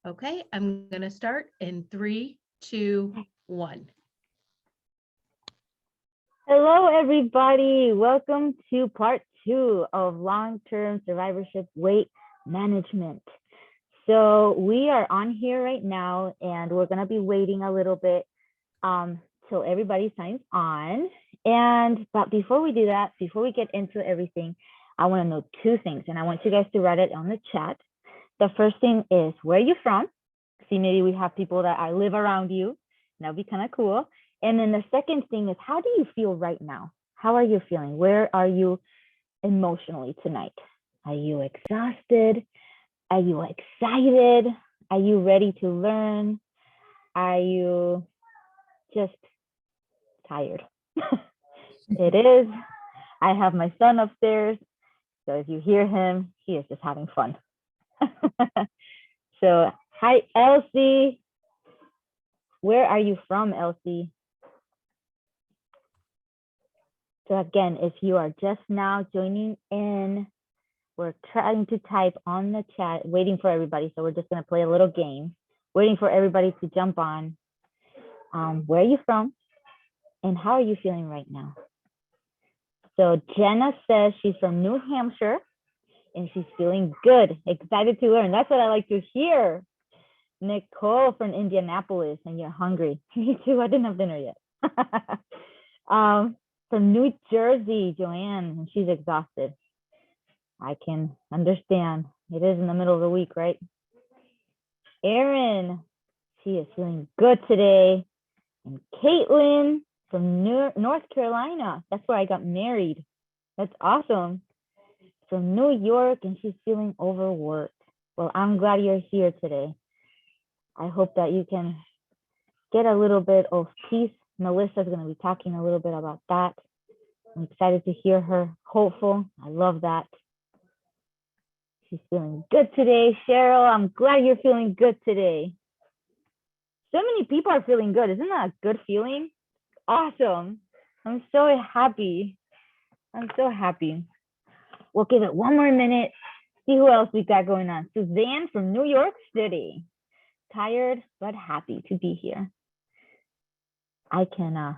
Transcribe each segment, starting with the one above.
Okay, I'm going to start in 3, 2, 1. Hello, everybody. Welcome to part 2 of long-term survivorship weight management. So we are on here right now, and we're going to be waiting a little bit till everybody signs on. But before we do that, before we get into everything, I want to know 2 things, and I want you guys to write it on the chat. The first thing is, where are you from? See, maybe we have people that I live around you. That would be kind of cool. And then the second thing is, how do you feel right now? How are you feeling? Where are you emotionally tonight? Are you exhausted? Are you excited? Are you ready to learn? Are you just tired? It is. I have my son upstairs. So if you hear him, he is just having fun. So, hi, Elsie. Where are you from, Elsie? So again, if you are just now joining in, we're trying to type on the chat, waiting for everybody. So we're just going to play a little game, waiting for everybody to jump on. Where are you from? And how are you feeling right now? So Jenna says she's from New Hampshire and she's feeling good, excited to learn. That's what I like to hear. Nicole from Indianapolis, and you're hungry. Me too, I didn't have dinner yet. From New Jersey, Joanne, and she's exhausted. I can understand. It is in the middle of the week, right? Erin, she is feeling good today. And Caitlin from North Carolina. That's where I got married. That's awesome. From New York, and she's feeling overworked. Well, I'm glad you're here today. I hope that you can get a little bit of peace. Melissa's going to be talking a little bit about that. I'm excited to hear her. Hopeful. I love that. She's feeling good today. Cheryl, I'm glad you're feeling good today. So many people are feeling good. Isn't that a good feeling? Awesome. I'm so happy. I'm so happy. We'll give it one more minute. See who else we got going on. Suzanne from New York City. Tired but happy to be here. I can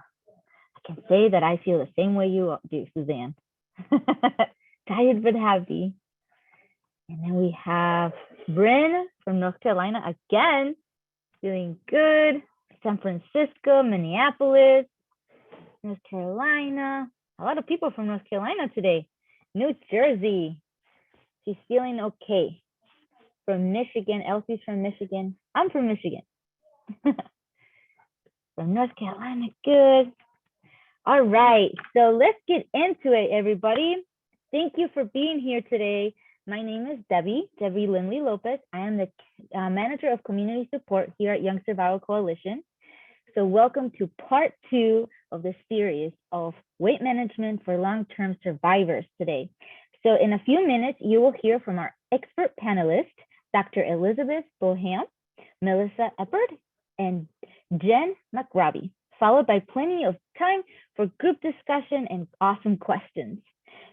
say that I feel the same way you do, Suzanne. Tired but happy. And then we have Bryn from North Carolina again, feeling good. San Francisco, Minneapolis, North Carolina. A lot of people from North Carolina today. New Jersey. She's feeling okay. From Michigan, Elsie's from Michigan. I'm from Michigan. From North Carolina, good. All right, so let's get into it, everybody. Thank you for being here today. My name is Debbie Lindley Lopez. I am the manager of community support here at Young Survival Coalition. So welcome to part 2 of the series of weight management for long-term survivors today. So in a few minutes, you will hear from our expert panelists, Dr. Elizabeth Boham, Melissa Efford, and Jen McRobbie, followed by plenty of time for group discussion and awesome questions.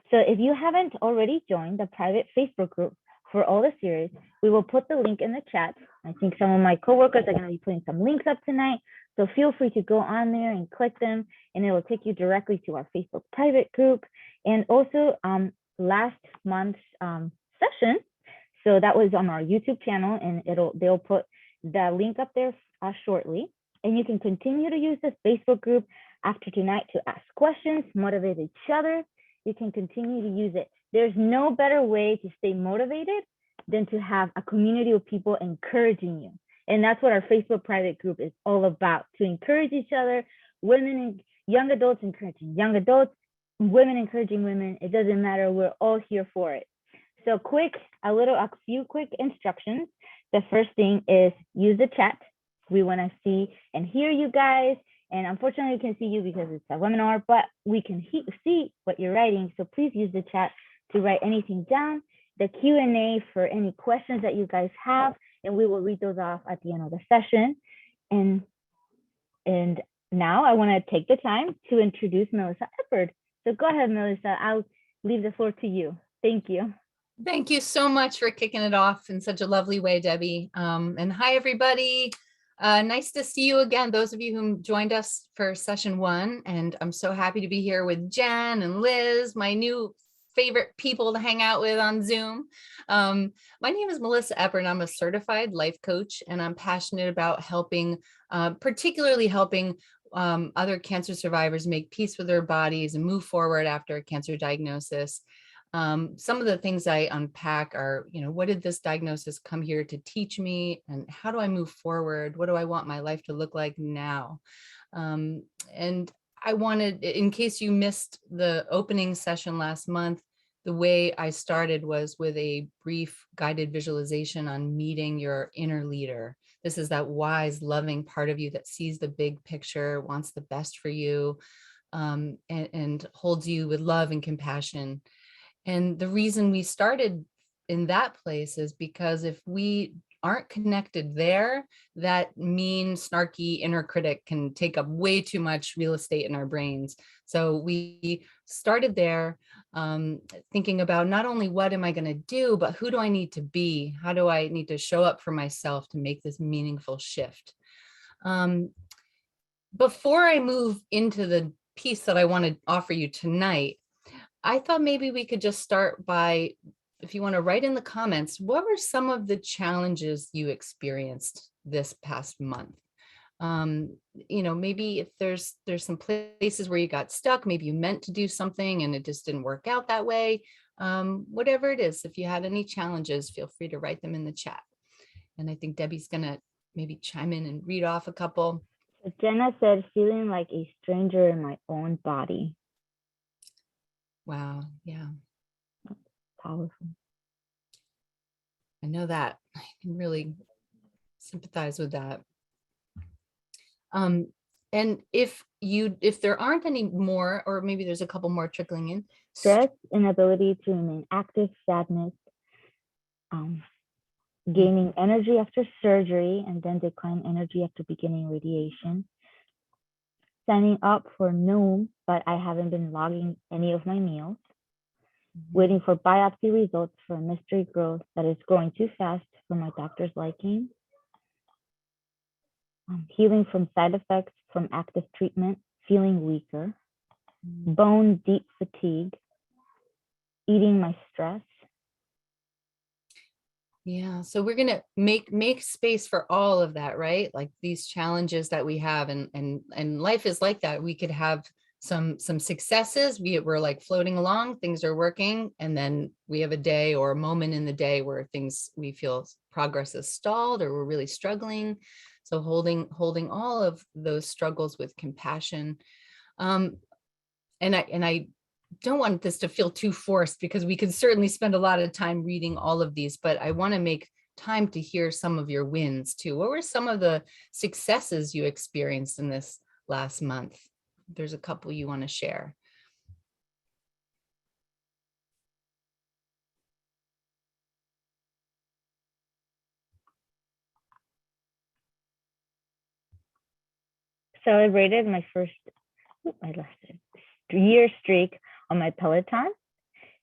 So if you haven't already joined the private Facebook group for all the series, we will put the link in the chat. I think some of my coworkers are going to be putting some links up tonight. So feel free to go on there and click them, and it will take you directly to our Facebook private group. And also last month's session, so that was on our YouTube channel, and they'll put the link up there shortly. And you can continue to use this Facebook group after tonight to ask questions, motivate each other. You can continue to use it. There's no better way to stay motivated than to have a community of people encouraging you. And that's what our Facebook private group is all about, to encourage each other, women and young adults encouraging young adults, women encouraging women. It doesn't matter, we're all here for it. So a few quick instructions. The first thing is use the chat. We want to see and hear you guys. And unfortunately, we can see you because it's a webinar, but we can see what you're writing. So please use the chat to write anything down. The Q&A for any questions that you guys have, and we will read those off at the end of the session. And now I want to take the time to introduce Melissa Efford. So go ahead, Melissa. I'll leave the floor to you. Thank you. Thank you so much for kicking it off in such a lovely way, Debbie. And hi, everybody. Nice to see you again, those of you who joined us for session 1. And I'm so happy to be here with Jen and Liz, my new favorite people to hang out with on Zoom. My name is Melissa Efford, and I'm a certified life coach, and I'm passionate about helping, particularly helping other cancer survivors make peace with their bodies and move forward after a cancer diagnosis. Some of the things I unpack are, what did this diagnosis come here to teach me, and how do I move forward? What do I want my life to look like now? And I wanted, in case you missed the opening session last month, the way I started was with a brief guided visualization on meeting your inner leader. This is that wise, loving part of you that sees the big picture, wants the best for you, and holds you with love and compassion. And the reason we started in that place is because if we aren't connected there, that mean, snarky inner critic can take up way too much real estate in our brains. So we started there, thinking about not only what am I going to do, but who do I need to be? How do I need to show up for myself to make this meaningful shift? Before I move into the piece that I want to offer you tonight, I thought maybe we could just start by, if you want to write in the comments, what were some of the challenges you experienced this past month? Maybe if there's some places where you got stuck, maybe you meant to do something and it just didn't work out that way. Whatever it is, if you had any challenges, feel free to write them in the chat. And I think Debbie's going to maybe chime in and read off a couple. So Jenna said, feeling like a stranger in my own body. Wow. Yeah. Powerful. I know that. I can really sympathize with that. And if there aren't any more, or maybe there's a couple more trickling in. Stress, inability to remain active, sadness, gaining energy after surgery, and then decline energy after beginning radiation. Signing up for Noom, but I haven't been logging any of my meals. Waiting for biopsy results for a mystery growth that is growing too fast for my doctor's liking. Healing from side effects from active treatment, feeling weaker. Bone deep fatigue. Eating my stress. Yeah, so we're gonna make space for all of that, right? Like these challenges that we have, and life is like that. We could have some successes. We're like floating along, things are working, and then we have a day or a moment in the day where we feel progress is stalled or we're really struggling. So holding all of those struggles with compassion. And I don't want this to feel too forced, because we could certainly spend a lot of time reading all of these, but I want to make time to hear some of your wins too. What were some of the successes you experienced in this last month? There's a couple you want to share. Celebrated my first, year streak on my Peloton.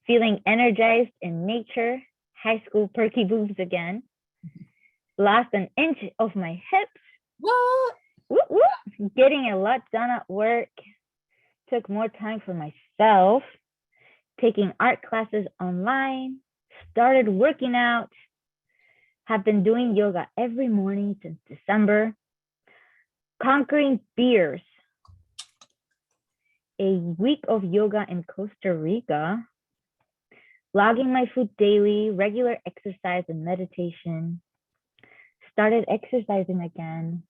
Feeling energized in nature, high school perky boobs again. Lost an inch of my hips. What? Whoop, whoop. Getting a lot done at work. Took more time for myself. Taking art classes online. Started working out. Have been doing yoga every morning since December. Conquering fears. A week of yoga in Costa Rica. Logging my food daily, regular exercise and meditation. Started exercising again.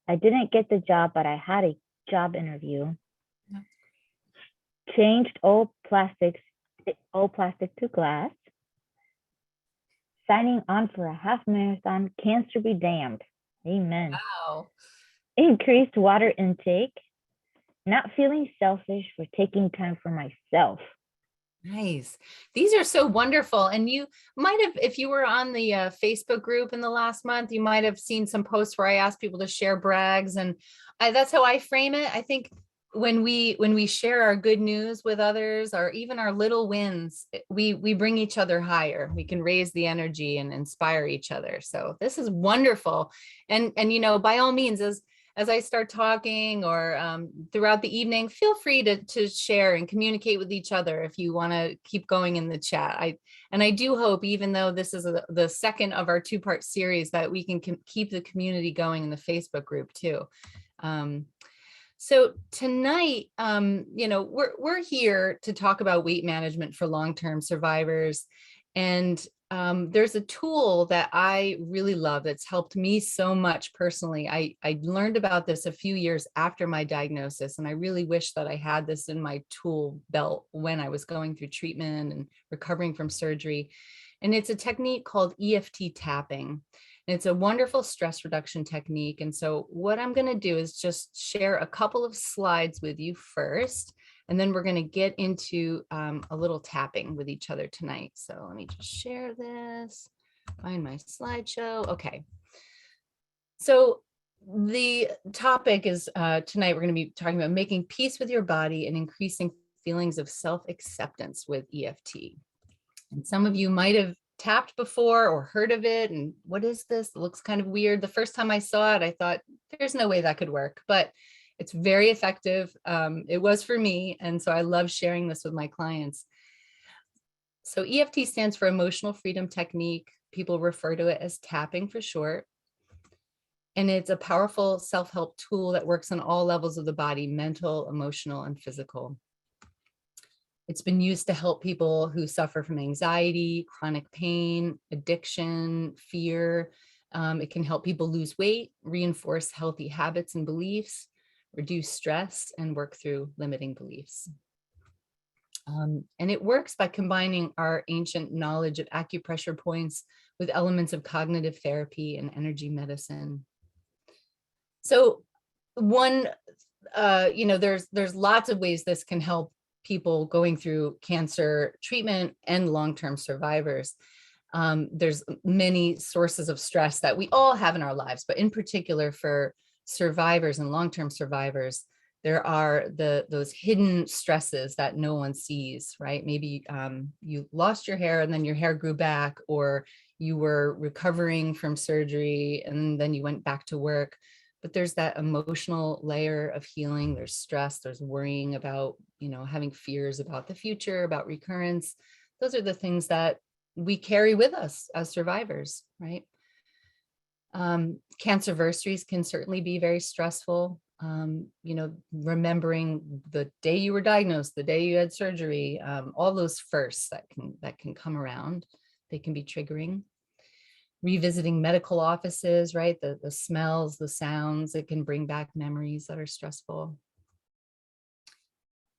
I didn't get the job, but I had a job interview. Changed all plastic to glass. Signing on for a half marathon, cancer be damned. Amen. Wow. Increased water intake. Not feeling selfish for taking time for myself. Nice. These are so wonderful. And you might have, if you were on the Facebook group in the last month, you might have seen some posts where I asked people to share brags. And that's how I frame it. I think when we share our good news with others, or even our little wins, we bring each other higher. We can raise the energy and inspire each other. So this is wonderful. And you know, by all means, as I start talking or throughout the evening, feel free to share and communicate with each other if you want to keep going in the chat. I do hope, even though this is the second of our two-part series, that we can keep the community going in the Facebook group too. So tonight, you know, we're here to talk about weight management for long-term survivors. And there's a tool that I really love that's helped me so much personally. I learned about this a few years after my diagnosis, and I really wish that I had this in my tool belt when I was going through treatment and recovering from surgery. And it's a technique called Eft tapping. And it's a wonderful stress reduction technique. And so what I'm going to do is just share a couple of slides with you first, and then we're going to get into a little tapping with each other tonight. So let me just share this, find my slideshow. Okay. So the topic is tonight, we're going to be talking about making peace with your body and increasing feelings of self-acceptance with EFT. And some of you might have tapped before or heard of it. And what is this? It looks kind of weird. The first time I saw it, I thought there's no way that could work, but it's very effective. It was for me. And so I love sharing this with my clients. So EFT stands for Emotional Freedom Technique. People refer to it as tapping for short. And it's a powerful self-help tool that works on all levels of the body: mental, emotional, and physical. It's been used to help people who suffer from anxiety, chronic pain, addiction, fear. It can help people lose weight, reinforce healthy habits and beliefs, reduce stress, and work through limiting beliefs. And it works by combining our ancient knowledge of acupressure points with elements of cognitive therapy and energy medicine. So one, you know, there's lots of ways this can help people going through cancer treatment and long-term survivors. There's many sources of stress that we all have in our lives, but in particular for survivors and long-term survivors, there are those hidden stresses that no one sees, right? Maybe you lost your hair and then your hair grew back, or you were recovering from surgery and then you went back to work. But there's that emotional layer of healing. There's stress, there's worrying about, you know, having fears about the future, about recurrence. Those are the things that we carry with us as survivors, right? Cancerversaries can certainly be very stressful. You know, remembering the day you were diagnosed, the day you had surgery, all those firsts that can come around, they can be triggering. Revisiting medical offices, right? The smells, the sounds, it can bring back memories that are stressful.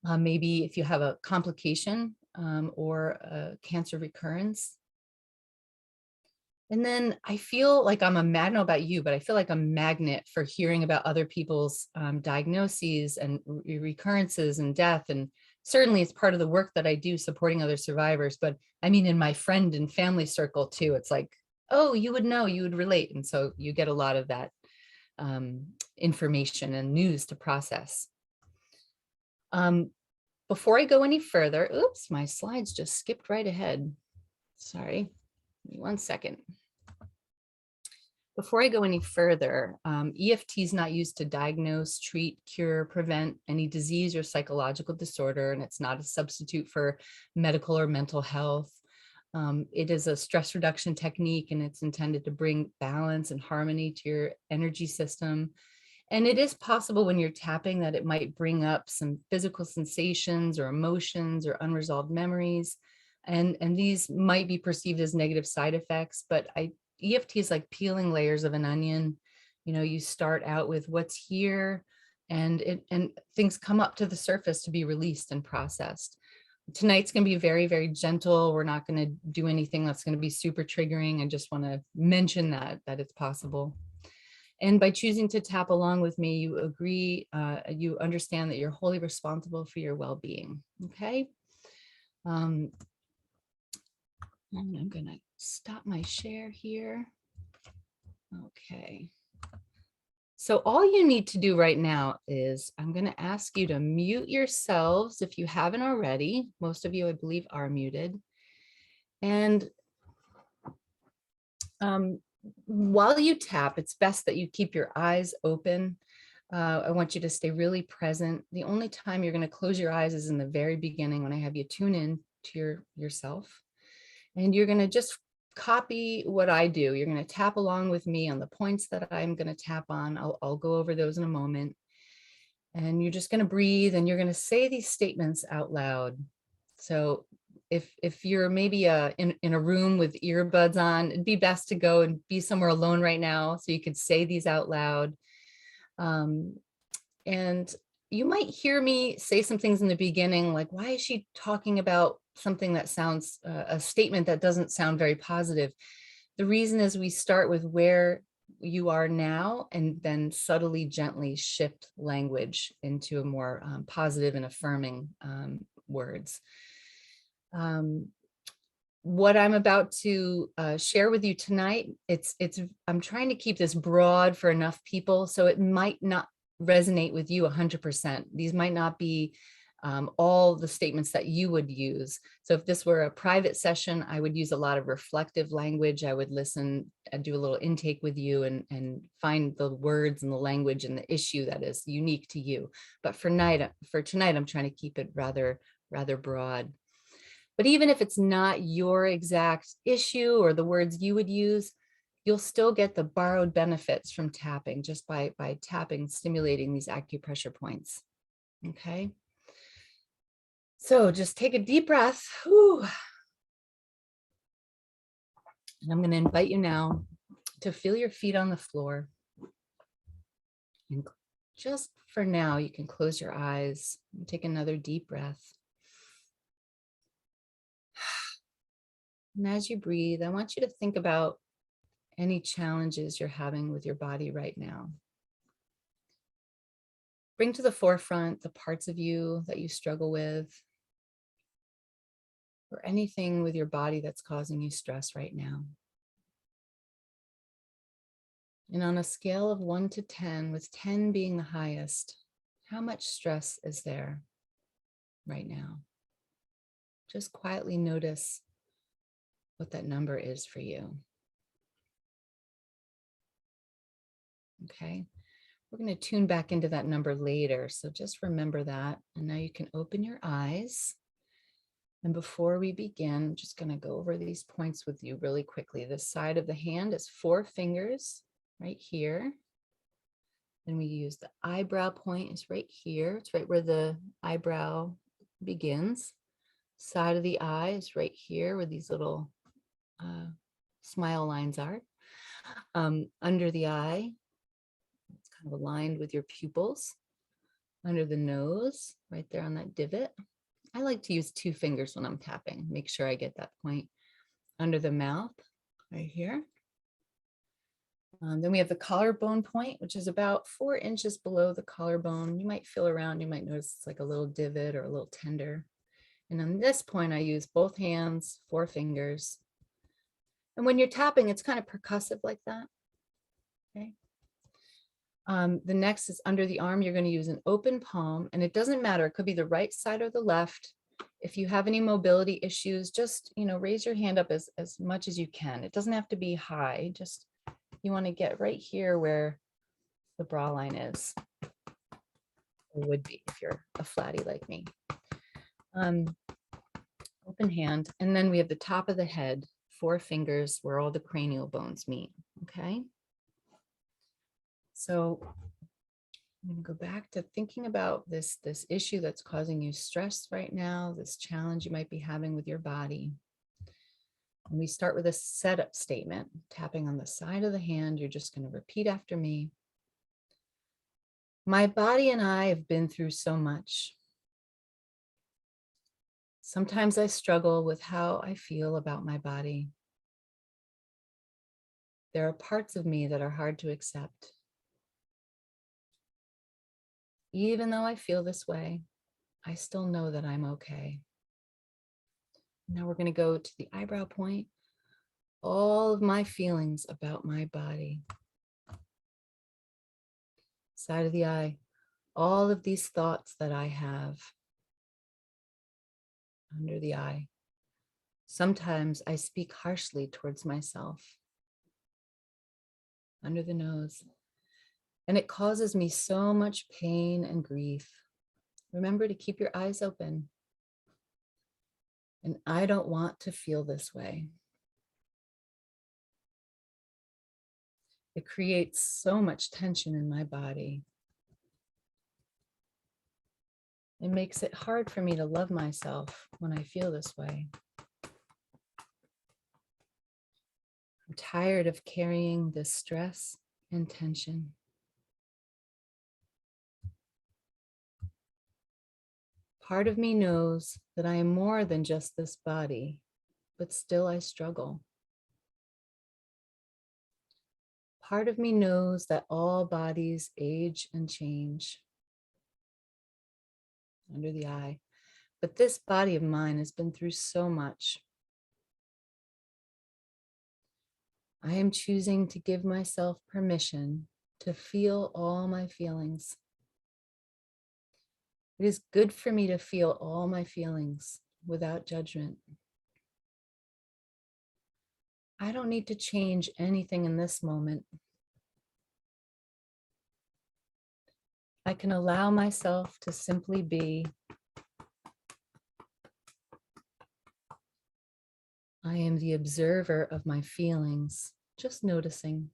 Maybe if you have a complication or a cancer recurrence. And then I feel like I'm a magnet, I don't know about you, but I feel like a magnet for hearing about other people's diagnoses and recurrences and death. And certainly it's part of the work that I do supporting other survivors. But I mean, in my friend and family circle too, it's like, oh, you would know, you would relate. And so you get a lot of that information and news to process. Before I go any further, oops, my slides just skipped right ahead. Sorry, give me 1 second. Before I go any further, EFT is not used to diagnose, treat, cure, prevent any disease or psychological disorder, and it's not a substitute for medical or mental health. It is a stress reduction technique, and it's intended to bring balance and harmony to your energy system. And it is possible when you're tapping that it might bring up some physical sensations or emotions or unresolved memories. And these might be perceived as negative side effects, but EFT is like peeling layers of an onion. You know, you start out with what's here, and things come up to the surface to be released and processed. Tonight's going to be very, very gentle. We're not going to do anything that's going to be super triggering. I just want to mention that it's possible. And by choosing to tap along with me, you agree, you understand that you're wholly responsible for your well-being. Okay. And I'm going to stop my share here. Okay. So all you need to do right now is I'm going to ask you to mute yourselves if you haven't already. Most of you, I believe, are muted. And while you tap, it's best that you keep your eyes open. I want you to stay really present. The only time you're going to close your eyes is in the very beginning when I have you tune in to yourself. And you're going to just copy what I do. You're going to tap along with me on the points that I'm going to tap on. I'll go over those in a moment. And you're just going to breathe and you're going to say these statements out loud. So if you're maybe in a room with earbuds on, it'd be best to go and be somewhere alone right now so you could say these out loud. And you might hear me say some things in the beginning, like, why is she talking about something that sounds, a statement that doesn't sound very positive? The reason is we start with where you are now and then subtly, gently shift language into a more positive and affirming words. What I'm about to share with you tonight, I'm trying to keep this broad for enough people, so it might not resonate with you 100%. These might not be all the statements that you would use. So if this were a private session, I would use a lot of reflective language. I would listen and do a little intake with you and find the words and the language and the issue that is unique to you. But for tonight, I'm trying to keep it rather broad. But even if it's not your exact issue or the words you would use, you'll still get the borrowed benefits from tapping just by tapping, stimulating these acupressure points. Okay. So just take a deep breath. Whew. And I'm going to invite you now to feel your feet on the floor. And just for now, you can close your eyes and take another deep breath. And as you breathe, I want you to think about any challenges you're having with your body right now. Bring to the forefront the parts of you that you struggle with, or anything with your body that's causing you stress right now. And on a scale of 1 to 10, with 10 being the highest, how much stress is there right now? Just quietly notice what that number is for you. Okay, we're going to tune back into that number later, so just remember that. And now you can open your eyes. And before we begin, I'm just going to go over these points with you really quickly. The side of the hand is 4 fingers right here. Then we use the eyebrow point is right here. It's right where the eyebrow begins. Side of the eye is right here where these little smile lines are. Under the eye, it's kind of aligned with your pupils. Under the nose, right there on that divot. I like to use 2 fingers when I'm tapping. Make sure I get that point. Under the mouth, right here. Then we have the collarbone point, which is about 4 inches below the collarbone. You might feel around, you might notice it's like a little divot or a little tender. And on this point, I use both hands, 4 fingers. And when you're tapping, it's kind of percussive like that. Okay. The next is under the arm. You're going to use an open palm, and it doesn't matter. It could be the right side or the left. If you have any mobility issues, just, raise your hand up as much as you can. It doesn't have to be high. Just, you want to get right here where the bra line is, or would be if you're a flatty like me. Open hand. And then we have the top of the head, 4 fingers where all the cranial bones meet. Okay. So I'm going to go back to thinking about this issue that's causing you stress right now, this challenge you might be having with your body. And we start with a setup statement, tapping on the side of the hand. You're just going to repeat after me. My body and I have been through so much. Sometimes I struggle with how I feel about my body. There are parts of me that are hard to accept. Even though I feel this way, I still know that I'm okay. Now we're going to go to the eyebrow point. All of my feelings about my body. side of the eye, all of these thoughts that I have under the eye. Sometimes I speak harshly towards myself under the nose, and it causes me so much pain and grief. Remember to keep your eyes open. And I don't want to feel this way. It creates so much tension in my body. It makes it hard for me to love myself when I feel this way. I'm tired of carrying this stress and tension. Part of me knows that I am more than just this body, but still I struggle. Part of me knows that all bodies age and change under the eye, but this body of mine has been through so much. I am choosing to give myself permission to feel all my feelings. It is good for me to feel all my feelings without judgment. I don't need to change anything in this moment. I can allow myself to simply be. I am the observer of my feelings, just noticing.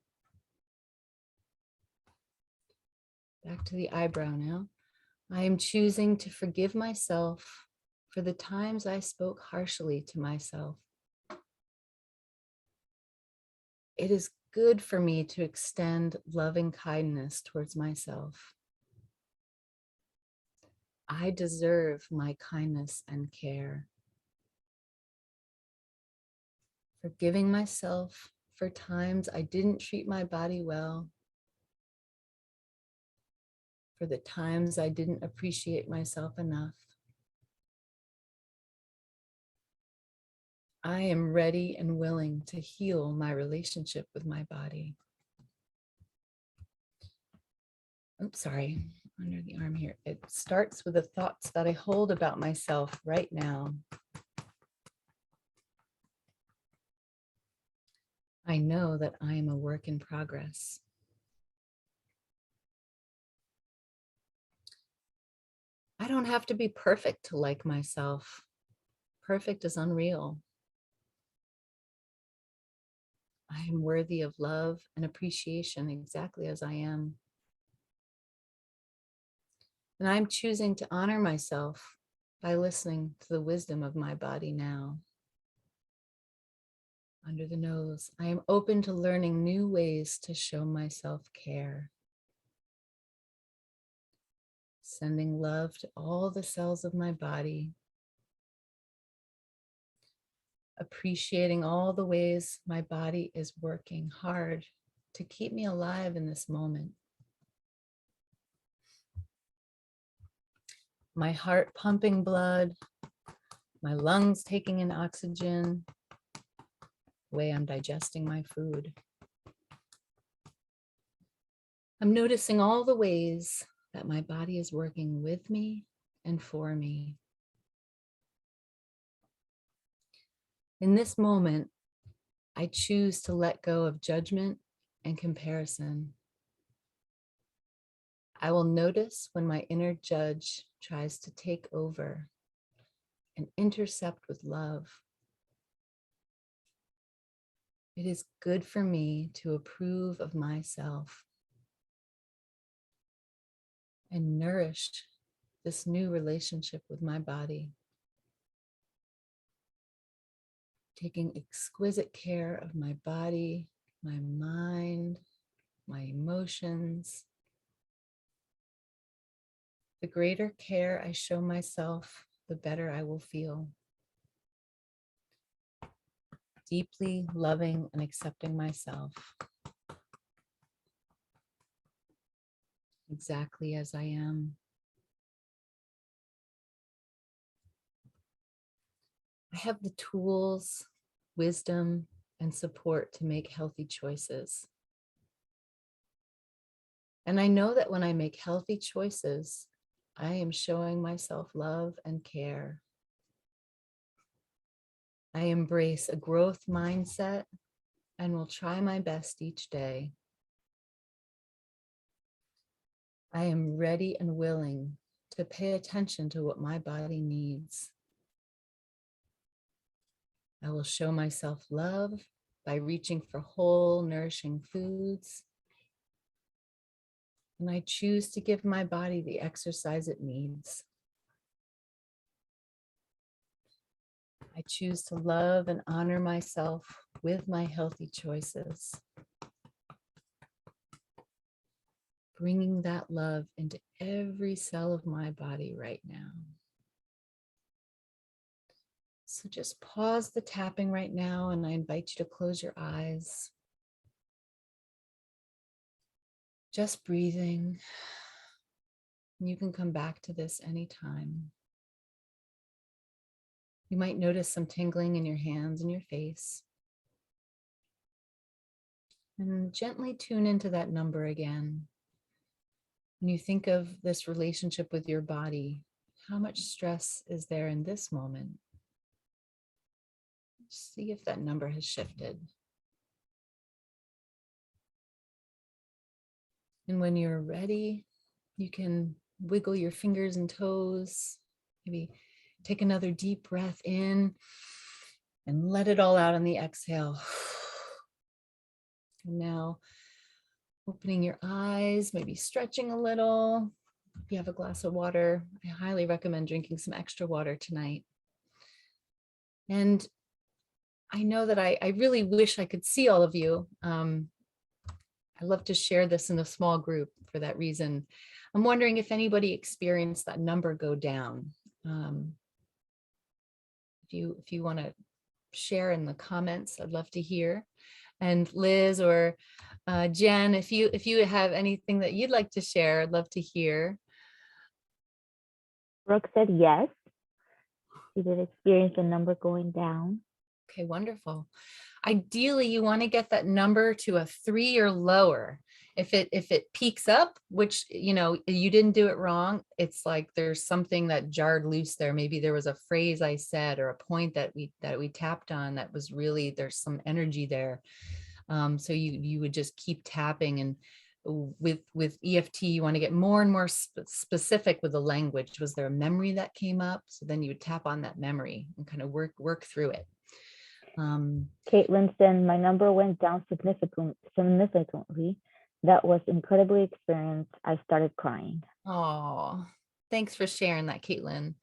Back to the eyebrow now. I am choosing to forgive myself for the times I spoke harshly to myself. It is good for me to extend loving kindness towards myself. I deserve my kindness and care. Forgiving myself for times I didn't treat my body well, for the times I didn't appreciate myself enough. I am ready and willing to heal my relationship with my body. Oops, sorry, under the arm here. It starts with the thoughts that I hold about myself right now. I know that I am a work in progress. I don't have to be perfect to like myself. Perfect is unreal. I am worthy of love and appreciation exactly as I am. And I'm choosing to honor myself by listening to the wisdom of my body now. Under the nose, I am open to learning new ways to show myself care. Sending love to all the cells of my body. Appreciating all the ways my body is working hard to keep me alive in this moment. My heart pumping blood, my lungs taking in oxygen, the way I'm digesting my food. I'm noticing all the ways that my body is working with me and for me. In this moment, I choose to let go of judgment and comparison. I will notice when my inner judge tries to take over and intercept with love. It is good for me to approve of myself and nourish this new relationship with my body. Taking exquisite care of my body, my mind, my emotions. The greater care I show myself, the better I will feel. Deeply loving and accepting myself exactly as I am. I have the tools, wisdom, and support to make healthy choices. And I know that when I make healthy choices, I am showing myself love and care. I embrace a growth mindset and will try my best each day. I am ready and willing to pay attention to what my body needs. I will show myself love by reaching for whole, nourishing foods. And I choose to give my body the exercise it needs. I choose to love and honor myself with my healthy choices, bringing that love into every cell of my body right now. So just pause the tapping right now, and I invite you to close your eyes. Just breathing. You can come back to this anytime. You might notice some tingling in your hands and your face. And gently tune into that number again. When you think of this relationship with your body, how much stress is there in this moment? See if that number has shifted. And when you're ready, you can wiggle your fingers and toes, maybe take another deep breath in and let it all out on the exhale. And now opening your eyes, maybe stretching a little. If you have a glass of water, I highly recommend drinking some extra water tonight. And I know that I really wish I could see all of you. I love to share this in a small group for that reason. I'm wondering if anybody experienced that number go down. If you want to share in the comments, I'd love to hear. And Liz or Jen, if you have anything that you'd like to share, I'd love to hear. Brooke said yes. She did experience the number going down. Okay, wonderful. Ideally, you want to get that number to a 3 or lower. If it peaks up, which, you know, you didn't do it wrong, it's like there's something that jarred loose there. Maybe there was a phrase I said or a point that we tapped on that was really, there's some energy there. So you would just keep tapping, and with EFT, you want to get more and more specific with the language. Was there a memory that came up? So then you would tap on that memory and kind of work through it. Caitlin said, my number went down significantly. That was incredibly experienced. I started crying. Oh, thanks for sharing that, Caitlin.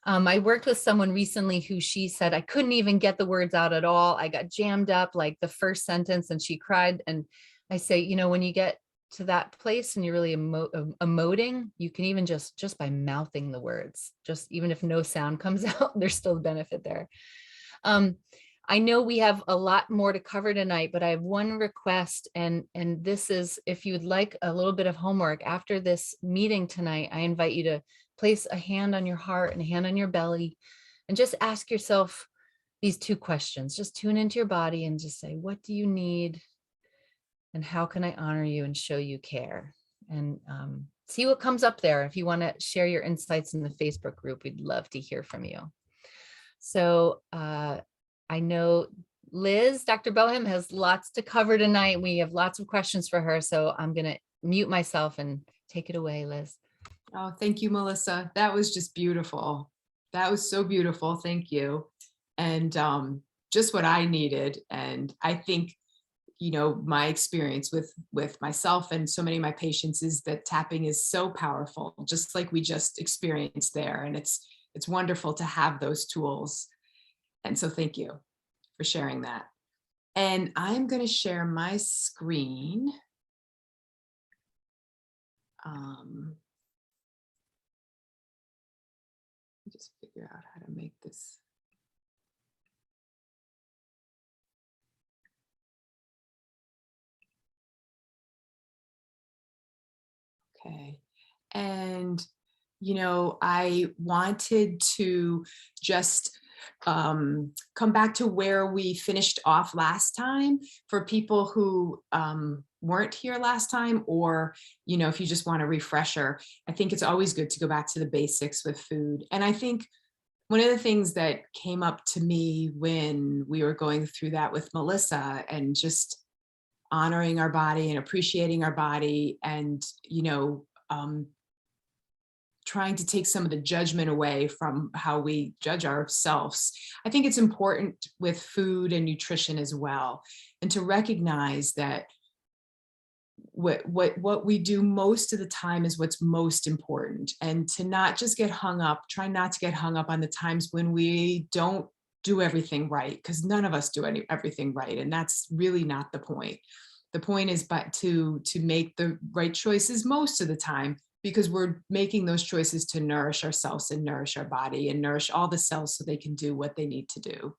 I worked with someone recently who she said, I couldn't even get the words out at all. I got jammed up like the first sentence and she cried. And I say, you know, when you get to that place and you're really emoting, you can even just by mouthing the words, just even if no sound comes out, there's still a benefit there. I know we have a lot more to cover tonight, but I have one request, and this is, if you would like a little bit of homework after this meeting tonight, I invite you to place a hand on your heart and a hand on your belly and just ask yourself these 2 questions. Just tune into your body and just say, what do you need? And how can I honor you and show you care? And see what comes up there. If you want to share your insights in the Facebook group, we'd love to hear from you. So I know Liz, Dr. Bohem, has lots to cover tonight. We have lots of questions for her. So I'm going to mute myself and take it away, Liz. Oh, thank you, Melissa. That was just beautiful. That was so beautiful. Thank you. And just what I needed. And I think, you know, my experience with myself and so many of my patients is that tapping is so powerful, just like we just experienced there. And it's wonderful to have those tools. And so thank you for sharing that. And I'm going to share my screen. Just figure out how to make this. Okay. And, you know, I wanted to just come back to where we finished off last time for people who weren't here last time, or, you know, if you just want a refresher. I think it's always good to go back to the basics with food. And I think one of the things that came up to me when we were going through that with Melissa, and just honoring our body and appreciating our body, and, you know, trying to take some of the judgment away from how we judge ourselves. I think it's important with food and nutrition as well, and to recognize that what we do most of the time is what's most important, and to not just get hung up, try not to get hung up on the times when we don't do everything right, because none of us do everything right, and that's really not the point. The point is to make the right choices most of the time, because we're making those choices to nourish ourselves and nourish our body and nourish all the cells so they can do what they need to do.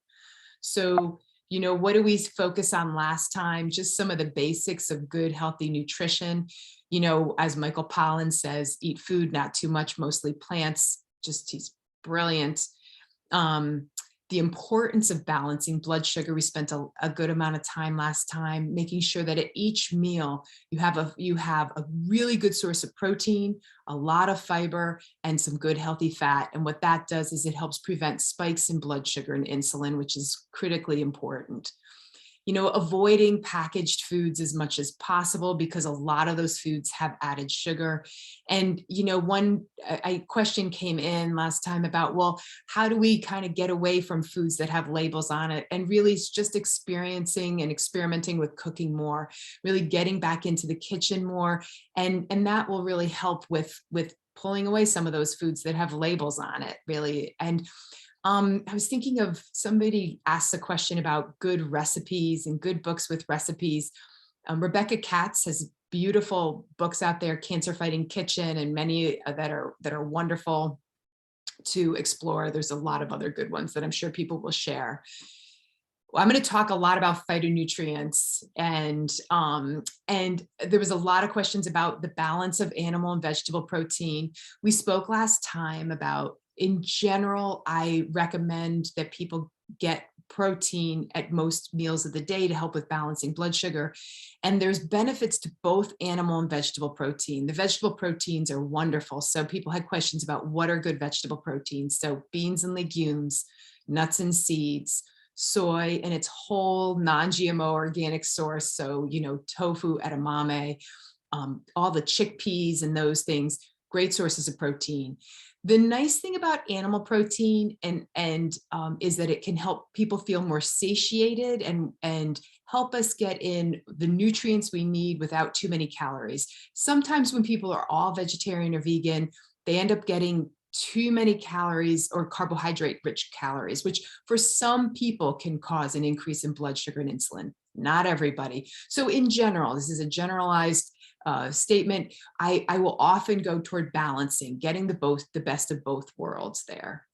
So, you know, what do we focus on last time? Just some of the basics of good, healthy nutrition. You know, as Michael Pollan says, eat food, not too much, mostly plants. Just, he's brilliant. The importance of balancing blood sugar. We spent a good amount of time last time making sure that at each meal you have a really good source of protein, a lot of fiber, and some good healthy fat. And what that does is it helps prevent spikes in blood sugar and insulin, which is critically important. You know, avoiding packaged foods as much as possible, because a lot of those foods have added sugar. And, you know, one question came in last time about, well, how do we kind of get away from foods that have labels on it? And really it's just experiencing and experimenting with cooking more, really getting back into the kitchen more. And that will really help with pulling away some of those foods that have labels on it, really. And I was thinking of, somebody asked a question about good recipes and good books with recipes. Rebecca Katz has beautiful books out there, Cancer Fighting Kitchen, and many that are wonderful to explore. There's a lot of other good ones that I'm sure people will share. I'm going to talk a lot about phytonutrients, and there was a lot of questions about the balance of animal and vegetable protein. We spoke last time about, in general, I recommend that people get protein at most meals of the day to help with balancing blood sugar. And there's benefits to both animal and vegetable protein. The vegetable proteins are wonderful. So people had questions about what are good vegetable proteins. So beans and legumes, nuts and seeds, soy and its whole non-GMO organic source. So, you know, tofu, edamame, all the chickpeas and those things, great sources of protein. The nice thing about animal protein is that it can help people feel more satiated and help us get in the nutrients we need without too many calories. Sometimes when people are all vegetarian or vegan, they end up getting too many calories or carbohydrate-rich calories, which for some people can cause an increase in blood sugar and insulin. Not everybody. So in general, this is a generalized statement. I will often go toward balancing, getting the best of both worlds there.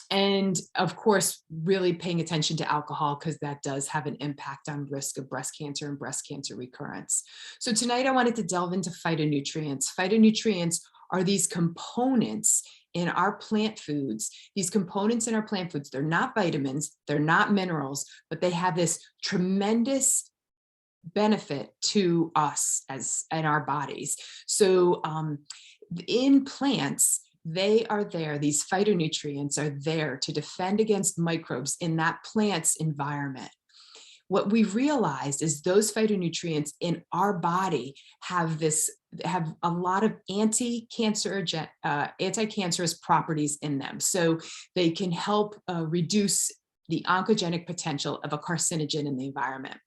And of course, really paying attention to alcohol, because that does have an impact on risk of breast cancer and breast cancer recurrence. So tonight I wanted to delve into phytonutrients. Phytonutrients are these components in our plant foods. These components in our plant foods, they're not vitamins, they're not minerals, but they have this tremendous benefit to us as in our bodies. So in plants, they are there, these phytonutrients are there to defend against microbes in that plant's environment. What we've realized is those phytonutrients in our body have a lot of anti-cancerous properties in them. So they can help reduce the oncogenic potential of a carcinogen in the environment.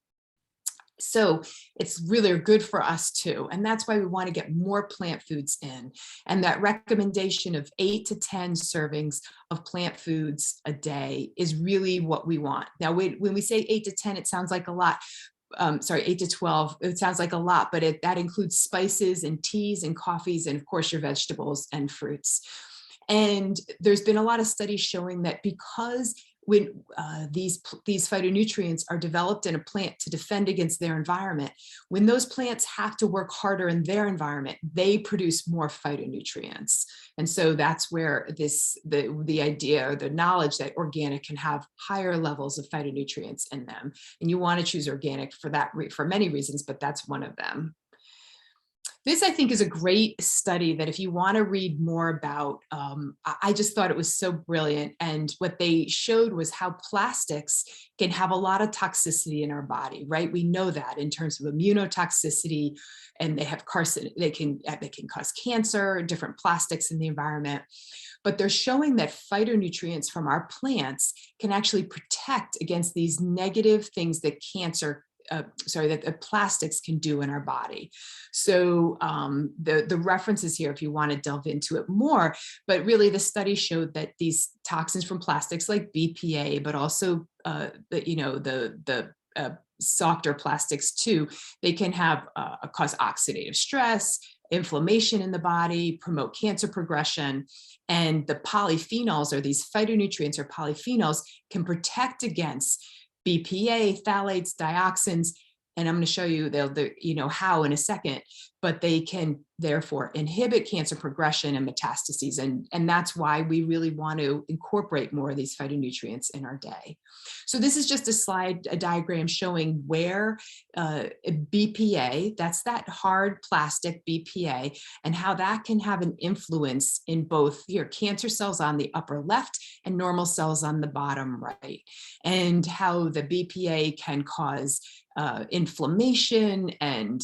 So it's really good for us too. And that's why we want to get more plant foods in. And that recommendation of 8 to 10 servings of plant foods a day is really what we want. Now, when we say 8 to 10, it sounds like a lot. 8 to 12, it sounds like a lot, but that includes spices and teas and coffees and of course your vegetables and fruits. And there's been a lot of studies showing that because when these phytonutrients are developed in a plant to defend against their environment, when those plants have to work harder in their environment, they produce more phytonutrients. And so that's where the idea or the knowledge that organic can have higher levels of phytonutrients in them. And you want to choose organic for many reasons, but that's one of them. This, I think, is a great study that if you want to read more about, I just thought it was so brilliant. And what they showed was how plastics can have a lot of toxicity in our body, right? We know that in terms of immunotoxicity, and they can cause cancer, different plastics in the environment. But they're showing that phytonutrients from our plants can actually protect against these negative things that that the plastics can do in our body. So the references here, if you want to delve into it more, but really the study showed that these toxins from plastics like BPA, but also the softer plastics too, they can cause oxidative stress, inflammation in the body, promote cancer progression. And the polyphenols, or these phytonutrients or polyphenols, can protect against BPA, phthalates, dioxins, and I'm going to show you how in a second, but they can therefore inhibit cancer progression and metastases. And that's why we really want to incorporate more of these phytonutrients in our day. So this is just a diagram showing where BPA, that's that hard plastic BPA, and how that can have an influence in both your cancer cells on the upper left and normal cells on the bottom right, and how the BPA can cause inflammation and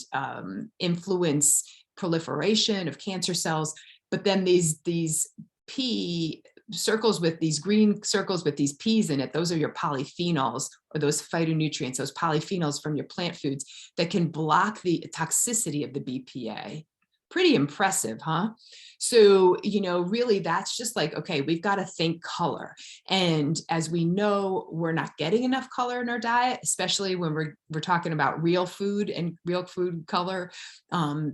influence proliferation of cancer cells. But then these P circles with these green circles with these P's in it, those are your polyphenols, or those phytonutrients, those polyphenols from your plant foods that can block the toxicity of the BPA. Pretty impressive, huh? So, really that's just like, okay, we've got to think color. And as we know, we're not getting enough color in our diet, especially when we're talking about real food and real food color.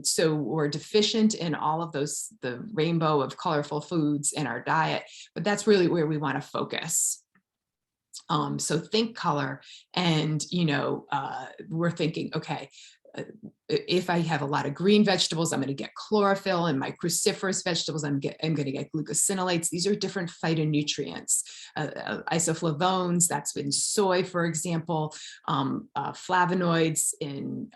So we're deficient in all of those, the rainbow of colorful foods in our diet, but that's really where we want to focus. So think color, and, we're thinking, okay, if I have a lot of green vegetables, I'm going to get chlorophyll, and my cruciferous vegetables, I'm going to get glucosinolates. These are different phytonutrients. Isoflavones, that's in soy, for example. Flavonoids in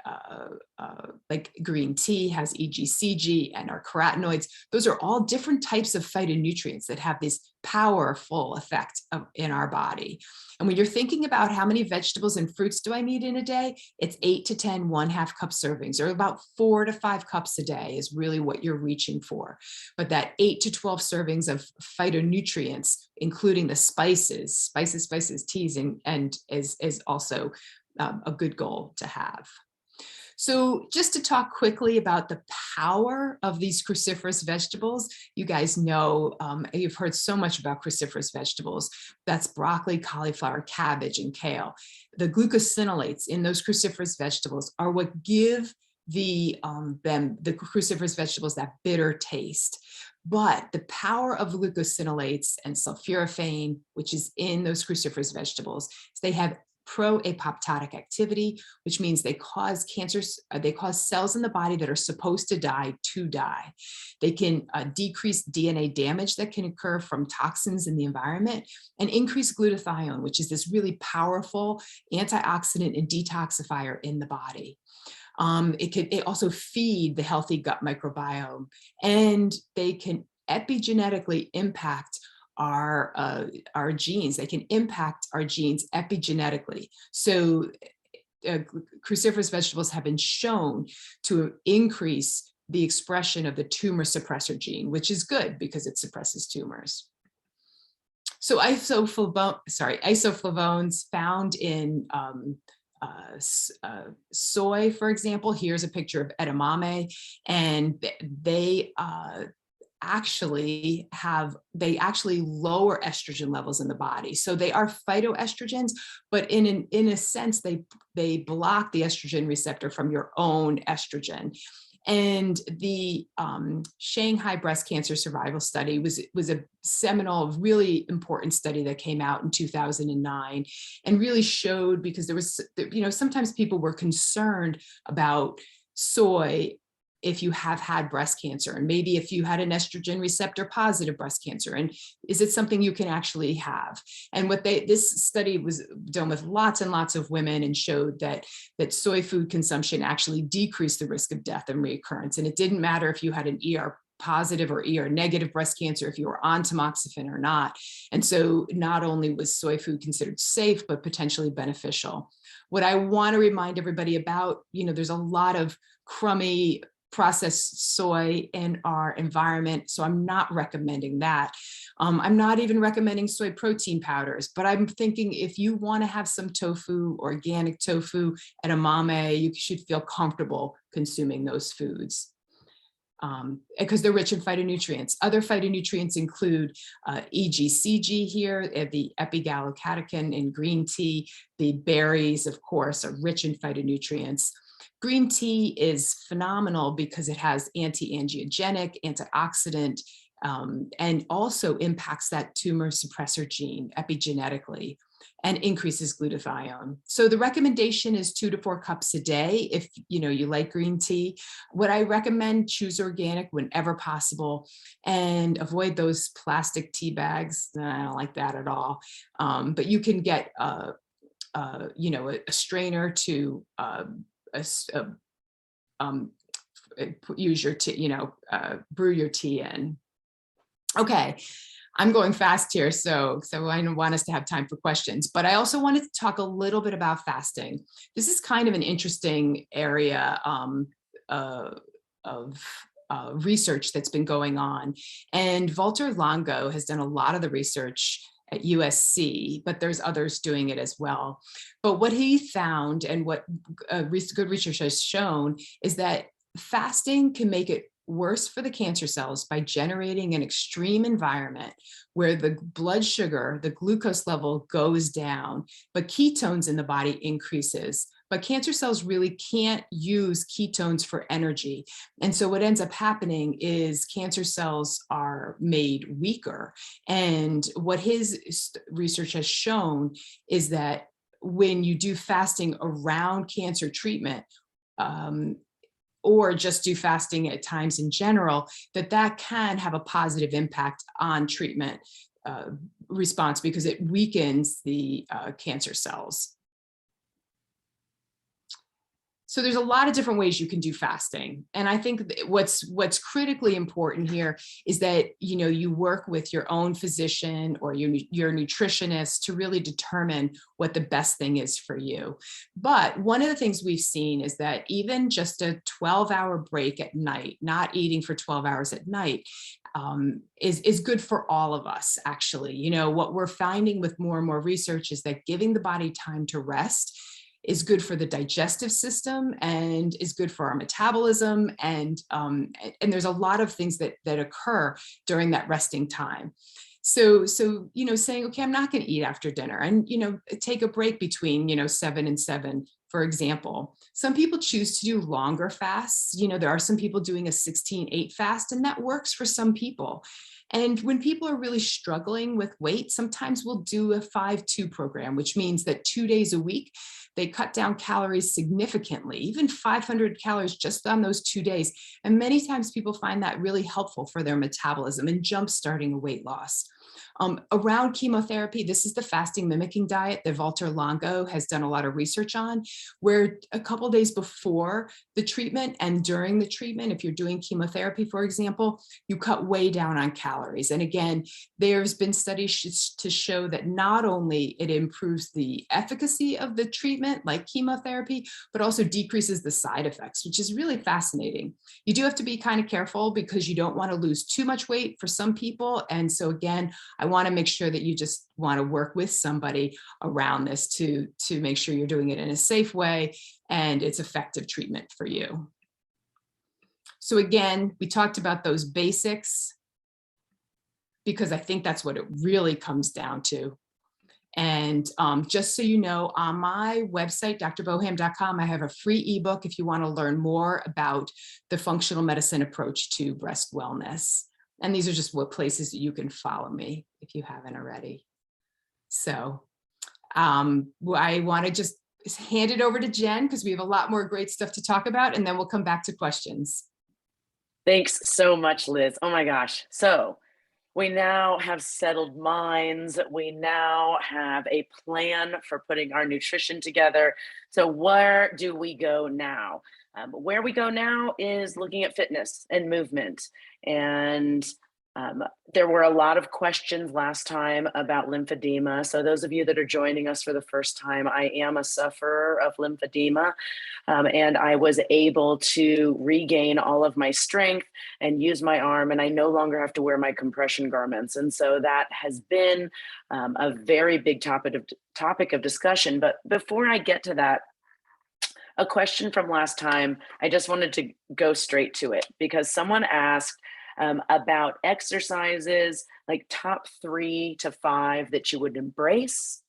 like green tea has EGCG, and our carotenoids. Those are all different types of phytonutrients that have this powerful effect in our body. And when you're thinking about how many vegetables and fruits do I need in a day, it's 8 to 10 1/2 cup servings, or about 4 to 5 cups a day is really what you're reaching for. But that 8 to 12 servings of phytonutrients, including the spices, teas, and is also a good goal to have. So just to talk quickly about the power of these cruciferous vegetables, you guys know, you've heard so much about cruciferous vegetables. That's broccoli, cauliflower, cabbage, and kale. The glucosinolates in those cruciferous vegetables are what give the cruciferous vegetables that bitter taste. But the power of glucosinolates and sulforaphane, which is in those cruciferous vegetables, is they have pro-apoptotic activity, which means they cause cancers, they cause cells in the body that are supposed to die. They can decrease DNA damage that can occur from toxins in the environment, and increase glutathione, which is this really powerful antioxidant and detoxifier in the body. It also feed the healthy gut microbiome, and they can epigenetically impact our genes. They can impact our genes epigenetically. So cruciferous vegetables have been shown to increase the expression of the tumor suppressor gene, which is good because it suppresses tumors. So isoflavones found in soy, for example. Here's a picture of edamame, and they actually lower estrogen levels in the body. So they are phytoestrogens, but in a sense, they block the estrogen receptor from your own estrogen. And the Shanghai breast cancer survival study was a seminal, really important study that came out in 2009 and really showed, because there was, sometimes people were concerned about soy if you have had breast cancer, and maybe if you had an estrogen receptor positive breast cancer, and is it something you can actually have? And this study was done with lots and lots of women and showed that soy food consumption actually decreased the risk of death and recurrence. And it didn't matter if you had an ER positive or ER negative breast cancer, if you were on tamoxifen or not. And so not only was soy food considered safe, but potentially beneficial. What I want to remind everybody about, there's a lot of crummy processed soy in our environment, so I'm not recommending that. I'm not even recommending soy protein powders, but I'm thinking if you want to have some tofu, organic tofu, edamame, you should feel comfortable consuming those foods. Because they're rich in phytonutrients. Other phytonutrients include EGCG here, the epigallocatechin in green tea. The berries, of course, are rich in phytonutrients. Green tea is phenomenal because it has anti-angiogenic, antioxidant, and also impacts that tumor suppressor gene epigenetically and increases glutathione. So the recommendation is 2 to 4 cups a day if you like green tea. What I recommend, choose organic whenever possible and avoid those plastic tea bags. I don't like that at all. But you can get a strainer to use your tea, brew your tea in. Okay, I'm going fast here, so I don't want us to have time for questions, but I also wanted to talk a little bit about fasting. This is kind of an interesting area of research that's been going on, and Walter Longo has done a lot of the research at USC, but there's others doing it as well. But what he found, and what good research has shown, is that fasting can make it worse for the cancer cells by generating an extreme environment where the blood sugar, the glucose level goes down, but ketones in the body increases. But cancer cells really can't use ketones for energy. And so what ends up happening is cancer cells are made weaker. And what his research has shown is that when you do fasting around cancer treatment, or just do fasting at times in general, that can have a positive impact on treatment response because it weakens the cancer cells. So there's a lot of different ways you can do fasting. And I think what's critically important here is that, you work with your own physician or your nutritionist to really determine what the best thing is for you. But one of the things we've seen is that even just a 12-hour break at night, not eating for 12 hours at night, is good for all of us, actually. What we're finding with more and more research is that giving the body time to rest is good for the digestive system and is good for our metabolism. And there's a lot of things that occur during that resting time. So, saying, okay, I'm not going to eat after dinner and, take a break between, 7 and 7, for example. Some people choose to do longer fasts. There are some people doing a 16-8 fast, and that works for some people. And when people are really struggling with weight, sometimes we'll do a 5-2 program, which means that 2 days a week, they cut down calories significantly, even 500 calories just on those 2 days. And many times people find that really helpful for their metabolism and jumpstarting a weight loss. Around chemotherapy, this is the fasting mimicking diet that Walter Longo has done a lot of research on, where a couple of days before the treatment and during the treatment, if you're doing chemotherapy, for example, you cut way down on calories. And again, there's been studies to show that not only it improves the efficacy of the treatment, like chemotherapy, but also decreases the side effects, which is really fascinating. You do have to be kind of careful because you don't want to lose too much weight for some people. And so again, I want to make sure that you just want to work with somebody around this to make sure you're doing it in a safe way and it's effective treatment for you. So again, we talked about those basics because I think that's what it really comes down to. And just so you know, on my website, drboham.com, I have a free ebook if you want to learn more about the functional medicine approach to breast wellness. And these are just what places that you can follow me if you haven't already. So I want to just hand it over to Jen because we have a lot more great stuff to talk about, and then we'll come back to questions. Thanks so much, Liz. Oh my gosh. So we now have settled minds. We now have a plan for putting our nutrition together. So where do we go now? Where we go now is looking at fitness and movement. And there were a lot of questions last time about lymphedema. So those of you that are joining us for the first time, I am a sufferer of lymphedema. And I was able to regain all of my strength and use my arm, and I no longer have to wear my compression garments. And so that has been a very big topic of discussion. But before I get to that, a question from last time, I just wanted to go straight to it because someone asked about exercises, like top 3 to 5 that you would embrace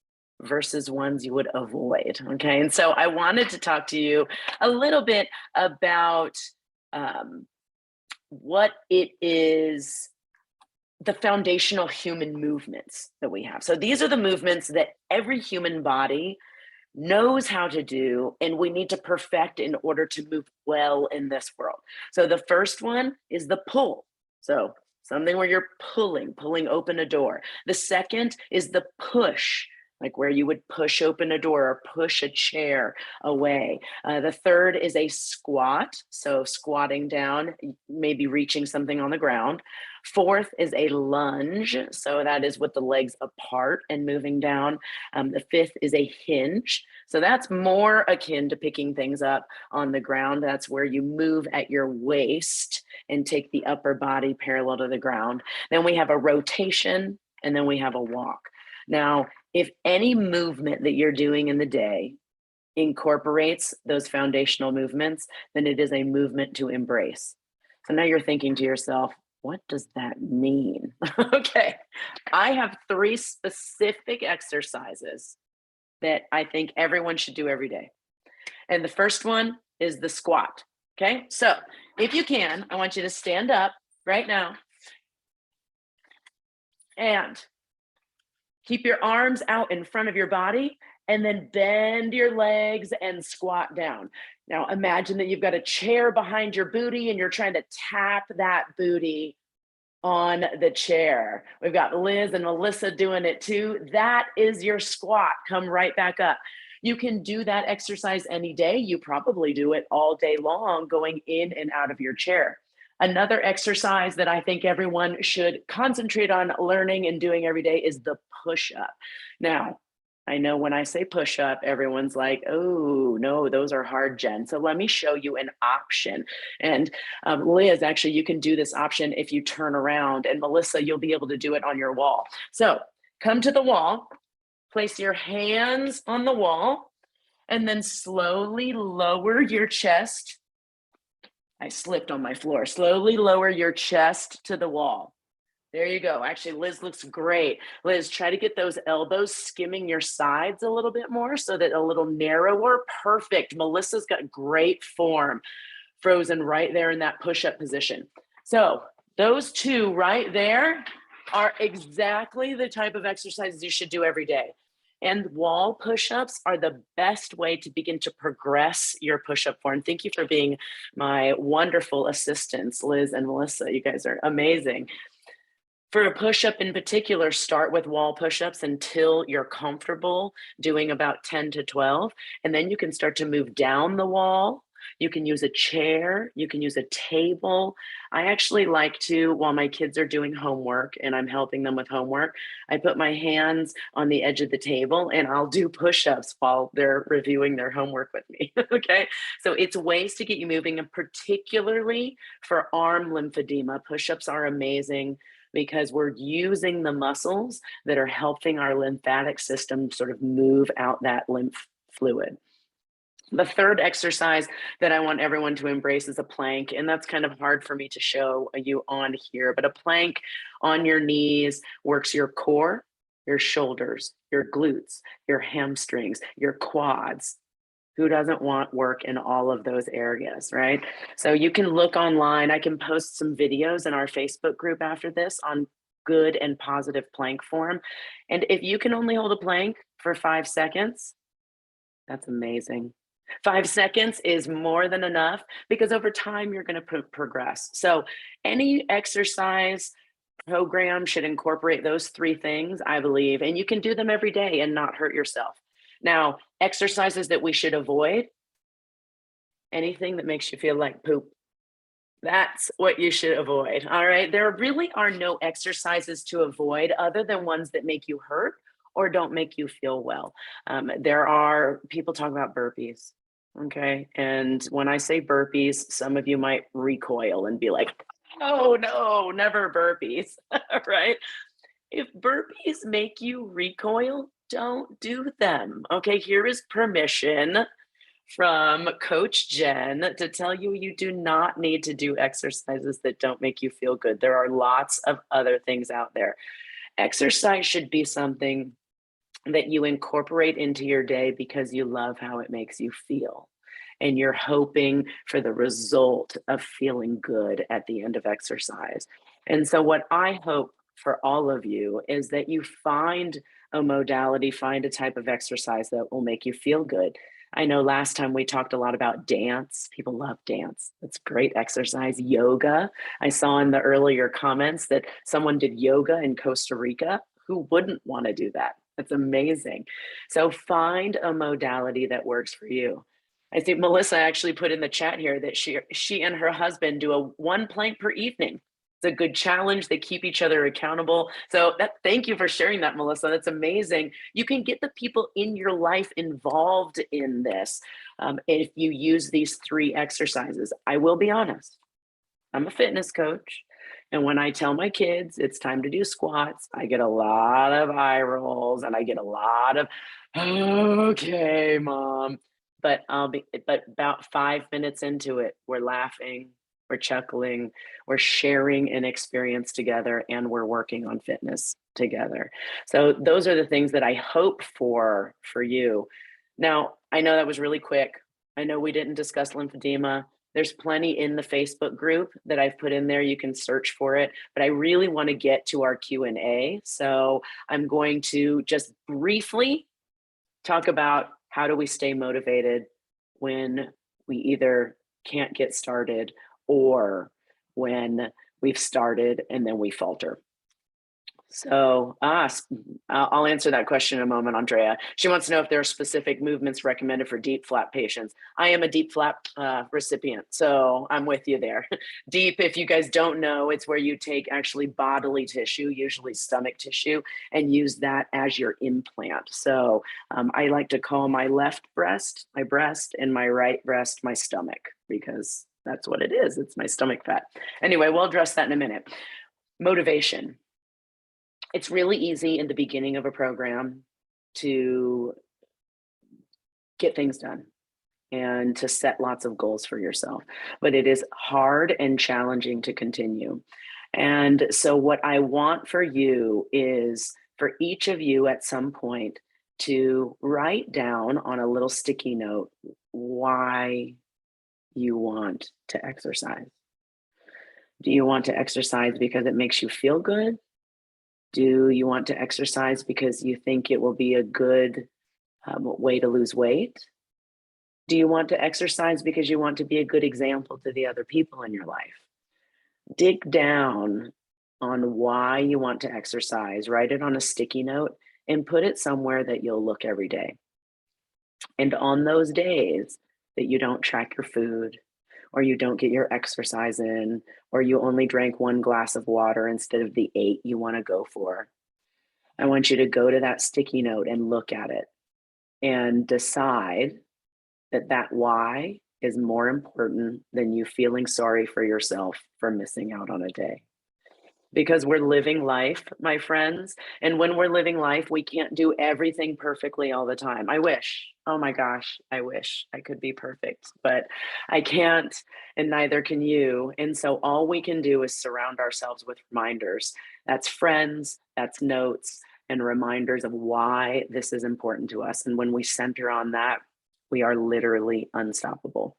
versus ones you would avoid. Okay. And so I wanted to talk to you a little bit about what it is, the foundational human movements that we have. So these are the movements that every human body knows how to do, and we need to perfect in order to move well in this world. So the first one is the pull. So something where you're pulling open a door. The second is the push, like where you would push open a door or push a chair away. The third is a squat, so squatting down, maybe reaching something on the ground. Fourth is a lunge, so that is with the legs apart and moving down. The fifth is a hinge, so that's more akin to picking things up on the ground. That's where you move at your waist and take the upper body parallel to the ground. Then we have a rotation, and then we have a walk. Now, if any movement that you're doing in the day incorporates those foundational movements, then it is a movement to embrace. So now you're thinking to yourself, what does that mean? Okay, I have 3 specific exercises that I think everyone should do every day. And the first one is the squat. Okay, so if you can, I want you to stand up right now and keep your arms out in front of your body and then bend your legs and squat down. Now imagine that you've got a chair behind your booty and you're trying to tap that booty on the chair. We've got Liz and Melissa doing it too. That is your squat. Come right back up. You can do that exercise any day. You probably do it all day long, going in and out of your chair. Another exercise that I think everyone should concentrate on learning and doing every day is the push-up. Now, I know when I say push-up, everyone's like, oh, no, those are hard, Jen. So let me show you an option. And Liz, actually, you can do this option if you turn around. And Melissa, you'll be able to do it on your wall. So come to the wall, place your hands on the wall, and then slowly lower your chest. I slipped on my floor. Slowly lower your chest to the wall. There you go. Actually, Liz looks great. Liz, try to get those elbows skimming your sides a little bit more so that a little narrower. Perfect. Melissa's got great form. Frozen right there in that push-up position. So those 2 right there are exactly the type of exercises you should do every day. And wall push-ups are the best way to begin to progress your push-up form. Thank you for being my wonderful assistants, Liz and Melissa. You guys are amazing. For a push-up in particular, start with wall push-ups until you're comfortable doing about 10 to 12. And then you can start to move down the wall. You can use a chair, you can use a table. I actually like to, while my kids are doing homework and I'm helping them with homework, I put my hands on the edge of the table and I'll do push-ups while they're reviewing their homework with me, okay? So it's ways to get you moving, and particularly for arm lymphedema, push-ups are amazing because we're using the muscles that are helping our lymphatic system sort of move out that lymph fluid. The third exercise that I want everyone to embrace is a plank, and that's kind of hard for me to show you on here, but a plank on your knees works your core, your shoulders, your glutes, your hamstrings, your quads. Who doesn't want work in all of those areas, right? So you can look online. I can post some videos in our Facebook group after this on good and positive plank form. And if you can only hold a plank for 5 seconds, that's amazing. 5 seconds is more than enough because over time you're going to progress. So any exercise program should incorporate those 3 things, I believe, and you can do them every day and not hurt yourself. Now, exercises that we should avoid, anything that makes you feel like poop. That's what you should avoid. All right. There really are no exercises to avoid other than ones that make you hurt or don't make you feel well. There are people talk about burpees. Okay. And when I say burpees, some of you might recoil and be like, oh no, never burpees. Right. If burpees make you recoil, don't do them. Okay. Here is permission from Coach Jen to tell you you do not need to do exercises that don't make you feel good. There are lots of other things out there. Exercise should be something that you incorporate into your day because you love how it makes you feel. And you're hoping for the result of feeling good at the end of exercise. And so what I hope for all of you is that you find a modality, find a type of exercise that will make you feel good. I know last time we talked a lot about dance. People love dance. It's great exercise. Yoga. I saw in the earlier comments that someone did yoga in Costa Rica. Who wouldn't want to do that? That's amazing. So find a modality that works for you. I think Melissa actually put in the chat here that she and her husband do a 1 plank per evening. It's a good challenge. They keep each other accountable. So thank you for sharing that, Melissa. That's amazing. You can get the people in your life involved in this if you use these 3 exercises. I will be honest. I'm a fitness coach. And when I tell my kids it's time to do squats, I get a lot of eye rolls and I get a lot of, okay, mom. But about 5 minutes into it, we're laughing, we're chuckling, we're sharing an experience together, and we're working on fitness together. So those are the things that I hope for you. Now, I know that was really quick. I know we didn't discuss lymphedema. There's plenty in the Facebook group that I've put in there. You can search for it, but I really want to get to our Q&A. So I'm going to just briefly talk about how do we stay motivated when we either can't get started or when we've started and then we falter. So I'll answer that question in a moment, Andrea. She wants to know if there are specific movements recommended for deep flap patients. I am a deep flap recipient, so I'm with you there. Deep, if you guys don't know, it's where you take actually bodily tissue, usually stomach tissue, and use that as your implant. So I like to call my left breast my breast and my right breast my stomach, because that's what it is. It's my stomach fat. Anyway, we'll address that in a minute. Motivation. It's really easy in the beginning of a program to get things done and to set lots of goals for yourself, but it is hard and challenging to continue. And so what I want for you is for each of you at some point to write down on a little sticky note why you want to exercise. Do you want to exercise because it makes you feel good? Do you want to exercise because you think it will be a good way to lose weight? Do you want to exercise because you want to be a good example to the other people in your life? Dig down on why you want to exercise, write it on a sticky note, and put it somewhere that you'll look every day. And on those days that you don't track your food, or you don't get your exercise in, or you only drank 1 glass of water instead of the 8 you want to go for, I want you to go to that sticky note and look at it and decide that why is more important than you feeling sorry for yourself for missing out on a day. Because we're living life, my friends. And when we're living life, we can't do everything perfectly all the time. I wish, oh my gosh, I wish I could be perfect, but I can't, and neither can you. And so all we can do is surround ourselves with reminders. That's friends, that's notes, and reminders of why this is important to us. And when we center on that, we are literally unstoppable.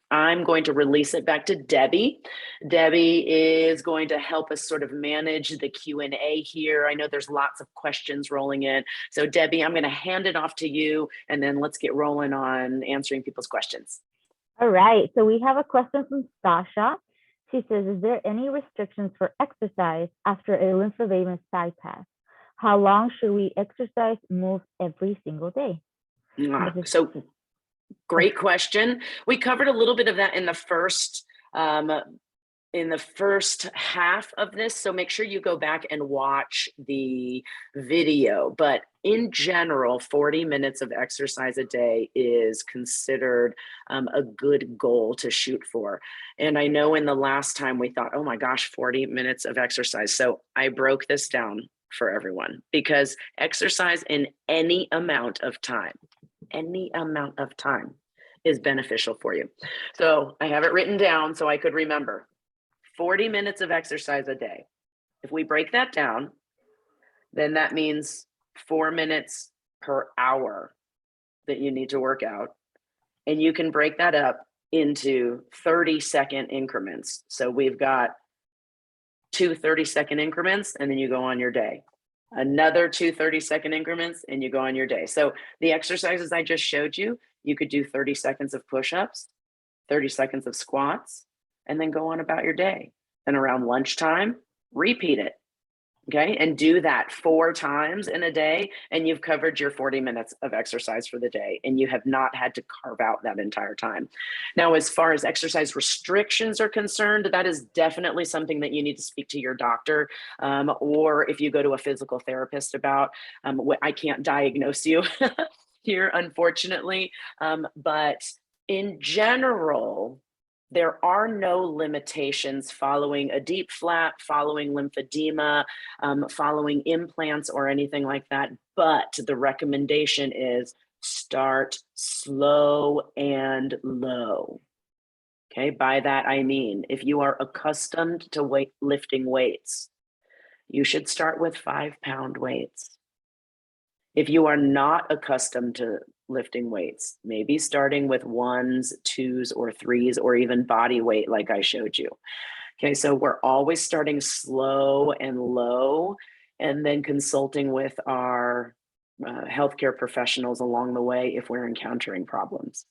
I'm going to release it back to Debbie. Debbie is going to help us sort of manage the Q&A here. I know there's lots of questions rolling in. So Debbie, I'm going to hand it off to you, and then let's get rolling on answering people's questions. All right, so we have a question from Sasha. She says, is there any restrictions for exercise after a lymphedema bypass? How long should we exercise, move every single day? So great question. We covered a little bit of that in the first half of this. So make sure you go back and watch the video. But in general, 40 minutes of exercise a day is considered a good goal to shoot for. And I know in the last time we thought, oh my gosh, 40 minutes of exercise. So I broke this down for everyone, because exercise in any amount of time is beneficial for you. So I have it written down so I could remember. 40 minutes of exercise a day. If we break that down, then that means 4 minutes per hour that you need to work out. And you can break that up into 30-second increments. So we've got 2 30-second increments, and then you go on your day. Another 2 30-second increments, and you go on your day. So the exercises I just showed you, you could do 30 seconds of push-ups, 30 seconds of squats, and then go on about your day. And around lunchtime, repeat it. Okay, and do that 4 times in a day, and you've covered your 40 minutes of exercise for the day, and you have not had to carve out that entire time. Now, as far as exercise restrictions are concerned, that is definitely something that you need to speak to your doctor, or if you go to a physical therapist about. I can't diagnose you here, unfortunately, but in general, there are no limitations following a deep flap, following lymphedema, following implants or anything like that. But the recommendation is start slow and low. Okay, by that I mean, if you are accustomed to lifting weights, you should start with 5-pound weights. If you are not accustomed to lifting weights, maybe starting with 1s, 2s, or 3s, or even body weight like I showed you. Okay, so we're always starting slow and low, and then consulting with our healthcare professionals along the way if we're encountering problems.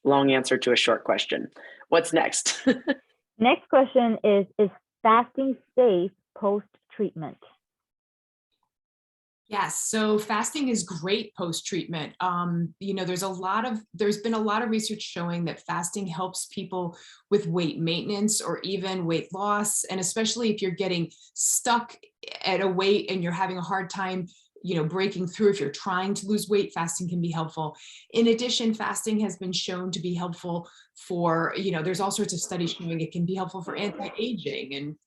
Long answer to a short question. What's next? Next question is fasting safe post-treatment? Yes, so fasting is great post-treatment. There's been a lot of research showing that fasting helps people with weight maintenance or even weight loss. And especially if you're getting stuck at a weight and you're having a hard time, breaking through, if you're trying to lose weight, fasting can be helpful. In addition, fasting has been shown to be helpful for, there's all sorts of studies showing it can be helpful for anti-aging and,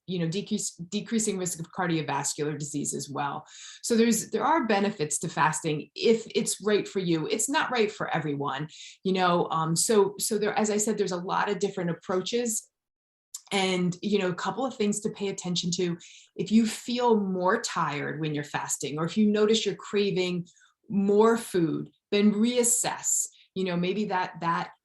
decreasing risk of cardiovascular disease as well. So there are benefits to fasting if it's right for you. It's not right for everyone, so there, as I said, there's a lot of different approaches. And, a couple of things to pay attention to. If you feel more tired when you're fasting, or if you notice you're craving more food, then reassess. Maybe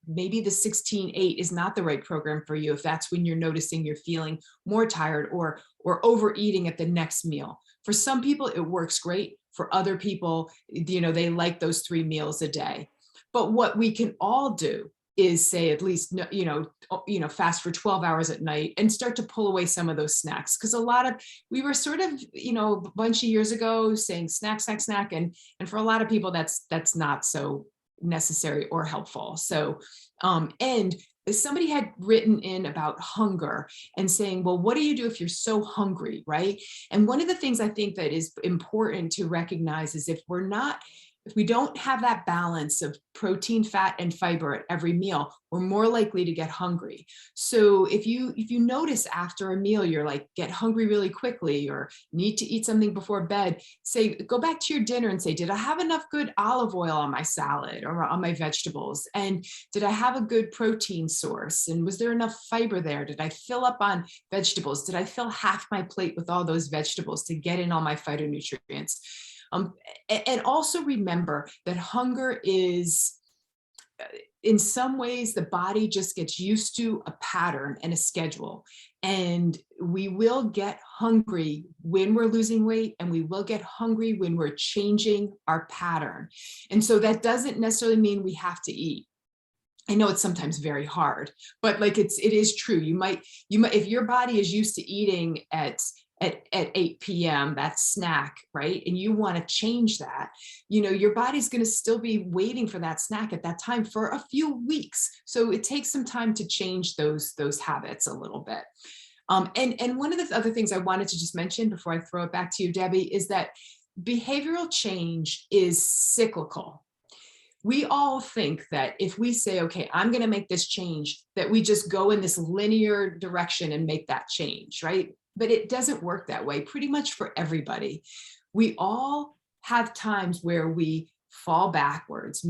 maybe the 16-8 is not the right program for you if that's when you're noticing you're feeling more tired or overeating at the next meal. For some people, it works great. For other people, they like those 3 meals a day. But what we can all do is say at least, fast for 12 hours at night and start to pull away some of those snacks. Because we were sort of, a bunch of years ago saying snack. And for a lot of people, that's not so necessary or helpful. So, and somebody had written in about hunger and saying, well, what do you do if you're so hungry, right? And one of the things I think that is important to recognize is if we're not if we don't have that balance of protein, fat, and fiber at every meal, we're more likely to get hungry. So if you notice after a meal, you're like, get hungry really quickly, or need to eat something before bed, go back to your dinner and say, did I have enough good olive oil on my salad or on my vegetables? And did I have a good protein source? And was there enough fiber there? Did I fill up on vegetables? Did I fill half my plate with all those vegetables to get in all my phytonutrients? And also remember that hunger is, in some ways, the body just gets used to a pattern and a schedule. And we will get hungry when we're losing weight, and we will get hungry when we're changing our pattern. And so that doesn't necessarily mean we have to eat. I know it's sometimes very hard, but like it is true. You might, if your body is used to eating at 8 p.m., that snack, right? And you want to change that, your body's going to still be waiting for that snack at that time for a few weeks. So it takes some time to change those habits a little bit. And one of the other things I wanted to just mention before I throw it back to you, Debbie, is that behavioral change is cyclical. We all think that if we say, okay, I'm going to make this change, that we just go in this linear direction and make that change, right? But it doesn't work that way pretty much for everybody. We all have times where we fall backwards,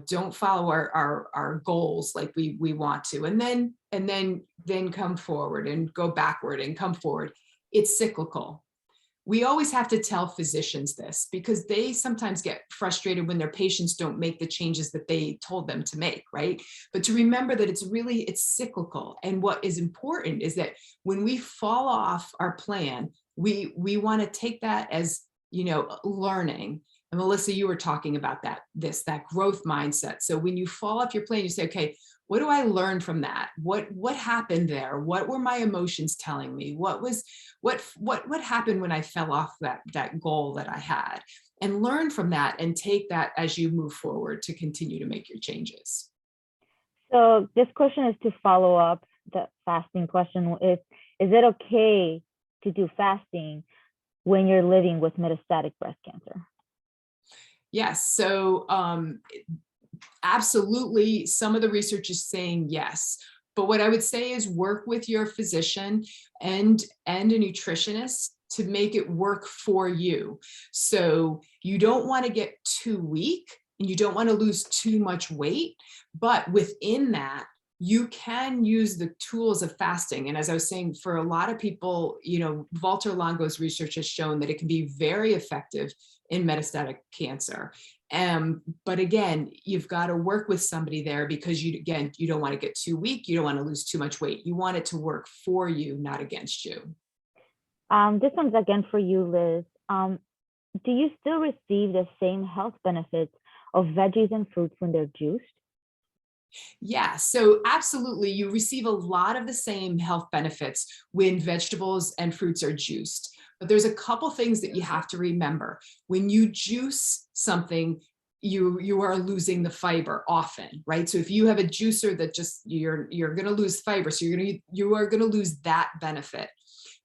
don't follow our goals like we want to, and then come forward and go backward and come forward. It's cyclical. We always have to tell physicians this, because they sometimes get frustrated when their patients don't make the changes that they told them to make, right? But to remember that it's cyclical. And what is important is that when we fall off our plan, we want to take that as, learning. And Melissa, you were talking about that growth mindset. So when you fall off your plan, you say, okay, what do I learn from that? What happened there? What were my emotions telling me? What happened when I fell off that goal that I had? And learn from that and take that as you move forward to continue to make your changes. So this question is to follow up the fasting question. Is it okay to do fasting when you're living with metastatic breast cancer? Yes. So absolutely, some of the research is saying yes. But what I would say is work with your physician and a nutritionist to make it work for you. So you don't want to get too weak and you don't want to lose too much weight, but within that, you can use the tools of fasting. And as I was saying, for a lot of people, Walter Longo's research has shown that it can be very effective in metastatic cancer. But again, you've got to work with somebody there, because you don't want to get too weak. You don't want to lose too much weight. You want it to work for you, not against you. This one's again for you, Liz. Do you still receive the same health benefits of veggies and fruits when they're juiced? Yeah, so absolutely. You receive a lot of the same health benefits when vegetables and fruits are juiced. But there's a couple things that you have to remember. When you juice something, you are losing the fiber often, right? So if you have a juicer that just you're going to lose fiber, so you are going to lose that benefit.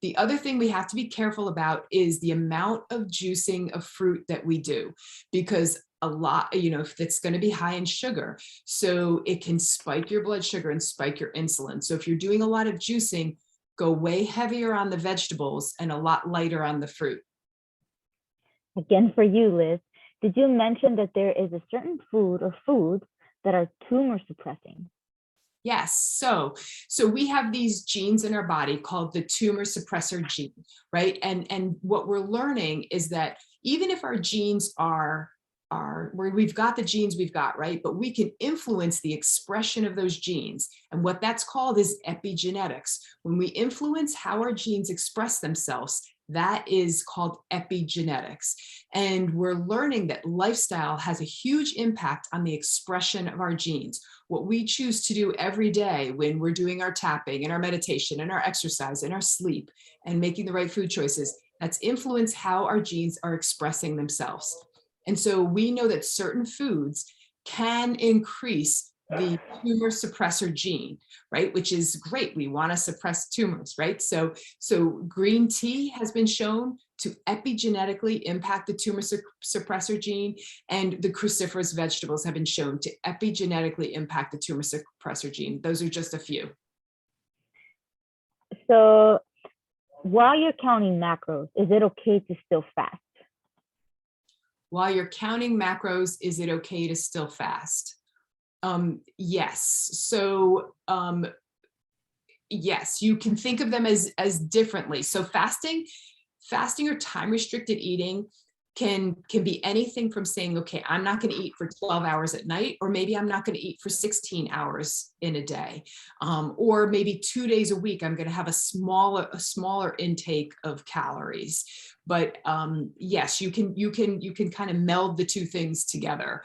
The other thing we have to be careful about is the amount of juicing of fruit that we do, because a lot, it's going to be high in sugar. So it can spike your blood sugar and spike your insulin. So if you're doing a lot of juicing, go way heavier on the vegetables and a lot lighter on the fruit. Again, for you, Liz, did you mention that there is a certain food or foods that are tumor suppressing? Yes. So we have these genes in our body called the tumor suppressor gene, right? And what we're learning is that even if our genes are where we've got the genes we've got, right? But we can influence the expression of those genes. And what that's called is epigenetics. When we influence how our genes express themselves, that is called epigenetics. And we're learning that lifestyle has a huge impact on the expression of our genes. What we choose to do every day when we're doing our tapping and our meditation and our exercise and our sleep and making the right food choices, that's influence how our genes are expressing themselves. And so we know that certain foods can increase the tumor suppressor gene, right? Which is great. We want to suppress tumors, right? So green tea has been shown to epigenetically impact the tumor suppressor gene, and the cruciferous vegetables have been shown to epigenetically impact the tumor suppressor gene. Those are just a few. So while you're counting macros, is it okay to still fast? While you're counting macros, is it okay to still fast? Yes. So yes, you can think of them as differently. So fasting or time restricted eating can be anything from saying, okay, I'm not going to eat for 12 hours at night, or maybe I'm not going to eat for 16 hours in a day, or maybe 2 days a week I'm going to have a smaller intake of calories. But yes, you can kind of meld the two things together.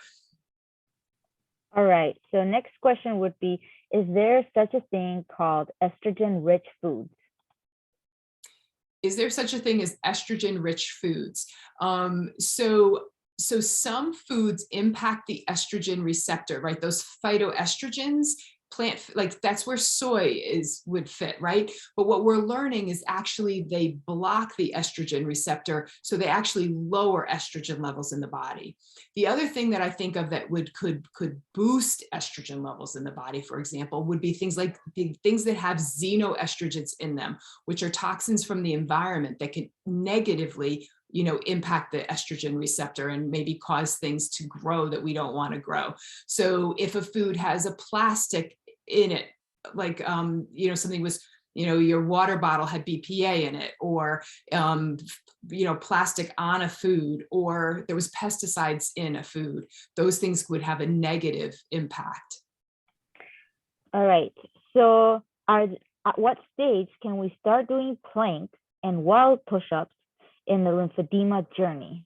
All right, so next question would be, is there such a thing called estrogen-rich foods? Is there such a thing as estrogen-rich foods? So some foods impact the estrogen receptor, right? Those phytoestrogens, like that's where soy would fit, right? But what we're learning is actually they block the estrogen receptor, so they actually lower estrogen levels in the body. The other thing that I think of that could boost estrogen levels in the body, for example, would be things like things that have xenoestrogens in them, which are toxins from the environment that can negatively impact the estrogen receptor and maybe cause things to grow that we don't want to grow. So if a food has a plastic in it, like, something was, your water bottle had BPA in it, or, plastic on a food, or there was pesticides in a food, those things would have a negative impact. All right, so at what stage can we start doing planks and wall push-ups in the lymphedema journey?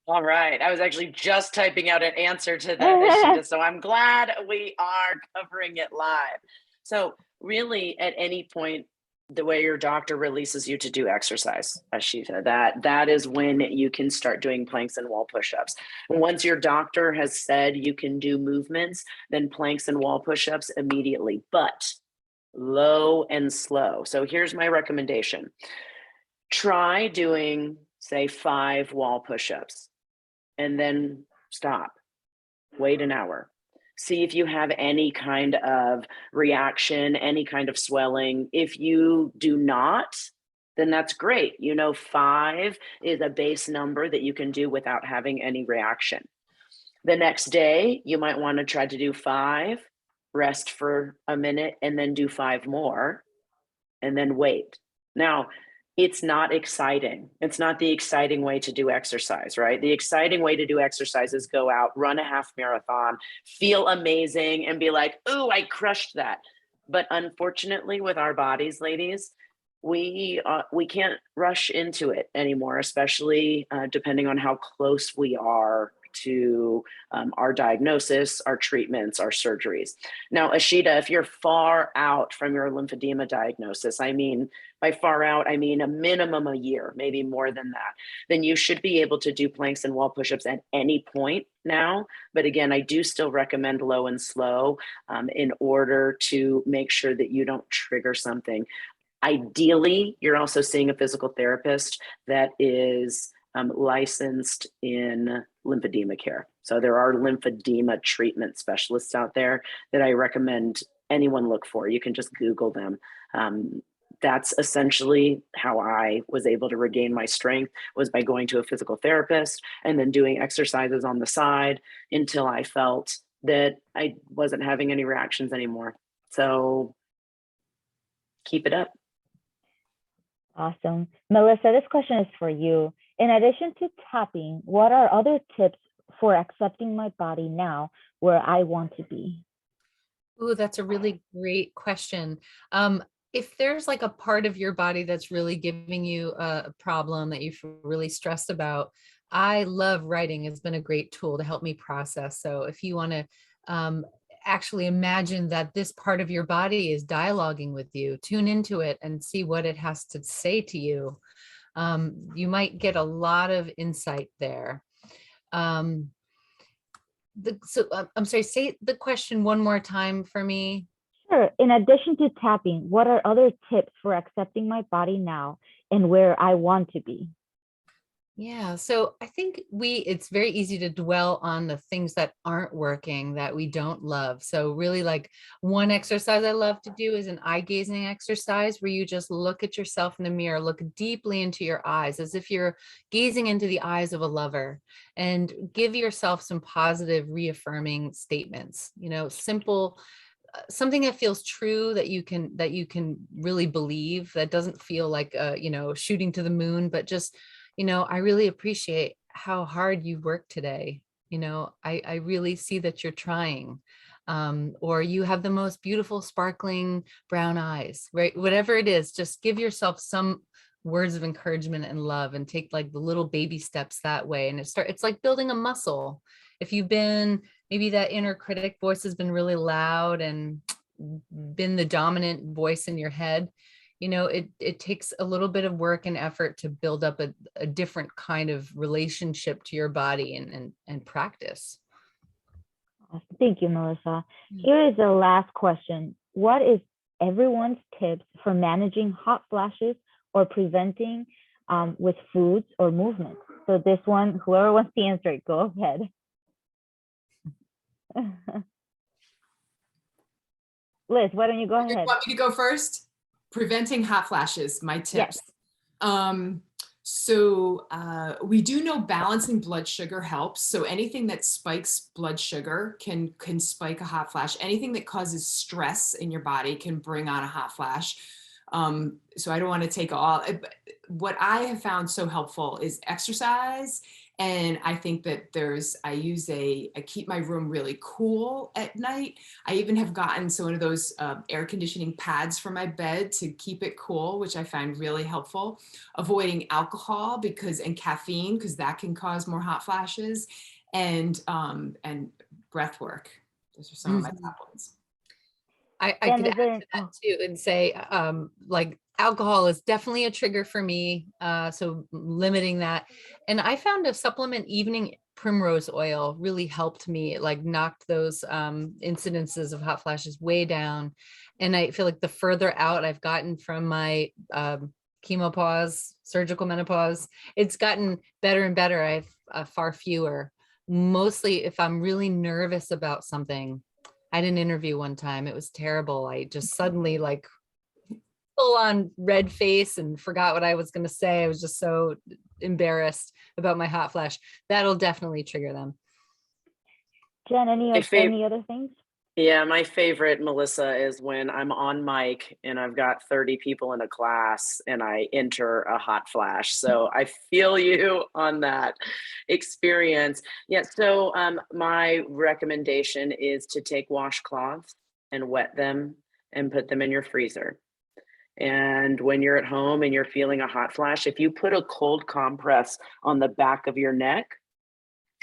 All right. I was actually just typing out an answer to that, Ishita, so I'm glad we are covering it live. So really, at any point, the way your doctor releases you to do exercise, Ishita, that is when you can start doing planks and wall push-ups. Once your doctor has said you can do movements, then planks and wall push-ups immediately, but low and slow. So here's my recommendation. Try doing, say, 5 wall push-ups and then stop. Wait an hour. See if you have any kind of reaction, any kind of swelling. If you do not, then that's great. 5 is a base number that you can do without having any reaction. The next day, you might want to try to do 5, rest for a minute, and then do 5 more, and then wait. Now, it's not exciting. It's not the exciting way to do exercise, right? The exciting way to do exercise is go out, run a half marathon, feel amazing, and be like, "Ooh, I crushed that." But unfortunately, with our bodies, ladies, we can't rush into it anymore, especially depending on how close we are to our diagnosis, our treatments, our surgeries. Now, Ishita, if you're far out from your lymphedema diagnosis, by far out, I mean a minimum a year, maybe more than that, then you should be able to do planks and wall push-ups at any point now. But again, I do still recommend low and slow in order to make sure that you don't trigger something. Ideally, you're also seeing a physical therapist that is licensed in lymphedema care. So there are lymphedema treatment specialists out there that I recommend anyone look for. You can just Google them. That's essentially how I was able to regain my strength, was by going to a physical therapist and then doing exercises on the side until I felt that I wasn't having any reactions anymore. So keep it up. Awesome. Melissa, this question is for you. In addition to tapping, what are other tips for accepting my body now where I want to be? Ooh, that's a really great question. If there's like a part of your body that's really giving you a problem that you feel really stressed about, I love writing. It's been a great tool to help me process. So if you want to actually imagine that this part of your body is dialoguing with you, tune into it and see what it has to say to you. You might get a lot of insight there. I'm sorry, say the question one more time for me. Sure. In addition to tapping, what are other tips for accepting my body now and where I want to be. Yeah, so I think it's very easy to dwell on the things that aren't working, that we don't love. So really, like, one exercise I love to do is an eye gazing exercise where you just look at yourself in the mirror, look deeply into your eyes as if you're gazing into the eyes of a lover, and give yourself some positive reaffirming statements, simple, something that feels true, that you can really believe, that doesn't feel like shooting to the moon, but just, I really appreciate how hard you worked today. I really see that you're trying. Or you have the most beautiful sparkling brown eyes, right? Whatever it is, just give yourself some words of encouragement and love, and take like the little baby steps that way. And it's like building a muscle. If you've been, maybe that inner critic voice has been really loud and been the dominant voice in your head, it takes a little bit of work and effort to build up a different kind of relationship to your body and practice. Thank you, Melissa. Here is the last question. What is everyone's tips for managing hot flashes or preventing with foods or movements? So this one, whoever wants to answer it, go ahead. Liz, why don't you go ahead? You want me to go first? Preventing hot flashes, my tips. Yes. So we do know balancing blood sugar helps. So anything that spikes blood sugar can spike a hot flash. Anything that causes stress in your body can bring on a hot flash. So I don't want to take all. What I have found so helpful is exercise. And I think that I keep my room really cool at night. I even have gotten one of those air conditioning pads for my bed to keep it cool, which I find really helpful. Avoiding alcohol and caffeine, because that can cause more hot flashes, and breath work. Those are some of my top ones. I could add to that too and say, like, alcohol is definitely a trigger for me. So limiting that. And I found a supplement, evening primrose oil, really helped me. It like knocked those incidences of hot flashes way down. And I feel like the further out I've gotten from my chemopause, surgical menopause, it's gotten better and better. I have far fewer. Mostly if I'm really nervous about something. I had an interview one time. It was terrible. I just suddenly like full on red face and forgot what I was going to say. I was just so embarrassed about my hot flash. That'll definitely trigger them. Jen, any other things? Yeah, my favorite, Melissa, is when I'm on mic and I've got 30 people in a class and I enter a hot flash. So I feel you on that experience. Yeah, so my recommendation is to take washcloths and wet them and put them in your freezer. And when you're at home and you're feeling a hot flash, if you put a cold compress on the back of your neck,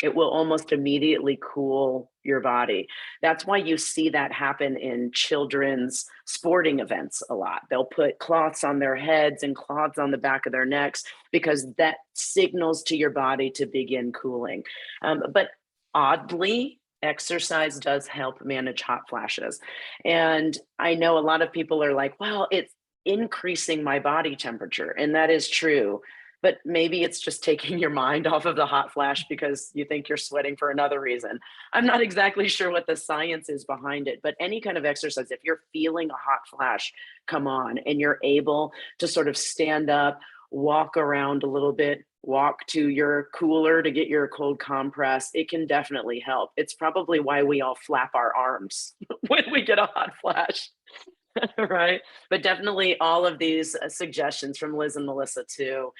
it will almost immediately cool your body. That's why you see that happen in children's sporting events a lot. They'll put cloths on their heads and cloths on the back of their necks because that signals to your body to begin cooling. But oddly, exercise does help manage hot flashes. And I know a lot of people are like, well, it's increasing my body temperature. And that is true. But maybe it's just taking your mind off of the hot flash because you think you're sweating for another reason. I'm not exactly sure what the science is behind it, but any kind of exercise, if you're feeling a hot flash come on and you're able to sort of stand up, walk around a little bit, walk to your cooler to get your cold compress, it can definitely help. It's probably why we all flap our arms when we get a hot flash. Right? But definitely all of these suggestions from Liz and Melissa too.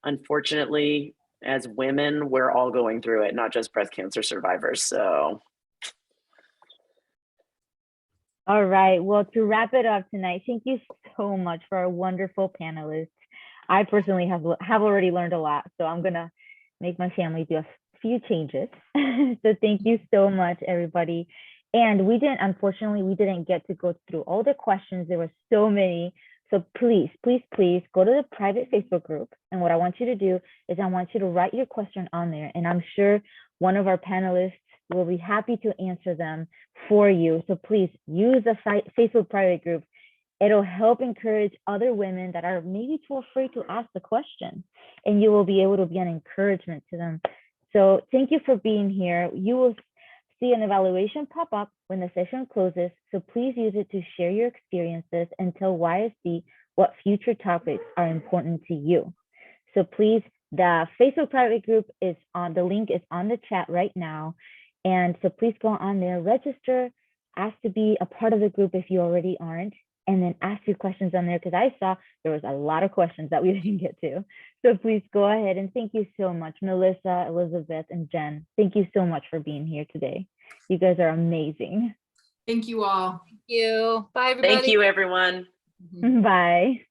Unfortunately, as women, we're all going through it, not just breast cancer survivors. So. All right. Well, to wrap it up tonight, thank you so much for our wonderful panelists. I personally have already learned a lot, so I'm going to make my family do a few changes. So thank you so much, everybody. And unfortunately, we didn't get to go through all the questions. There were so many. So please, please, please go to the private Facebook group. And what I want you to do is I want you to write your question on there. And I'm sure one of our panelists will be happy to answer them for you. So please use the Facebook private group It'll help encourage other women that are maybe too afraid to ask the question, and you will be able to be an encouragement to them. So thank you for being here. You will see an evaluation pop up when the session closes, so please use it to share your experiences and tell YSD what future topics are important to you. So please, the Facebook private group is on, the link is on the chat right now. And so please go on there, register, ask to be a part of the group if you already aren't, and then ask your questions on there, because I saw there was a lot of questions that we didn't get to. So please go ahead, and thank you so much, Melissa, Elizabeth, and Jen. Thank you so much for being here today. You guys are amazing. Thank you all. Thank you. Bye, everybody. Thank you, everyone. Mhm. Bye.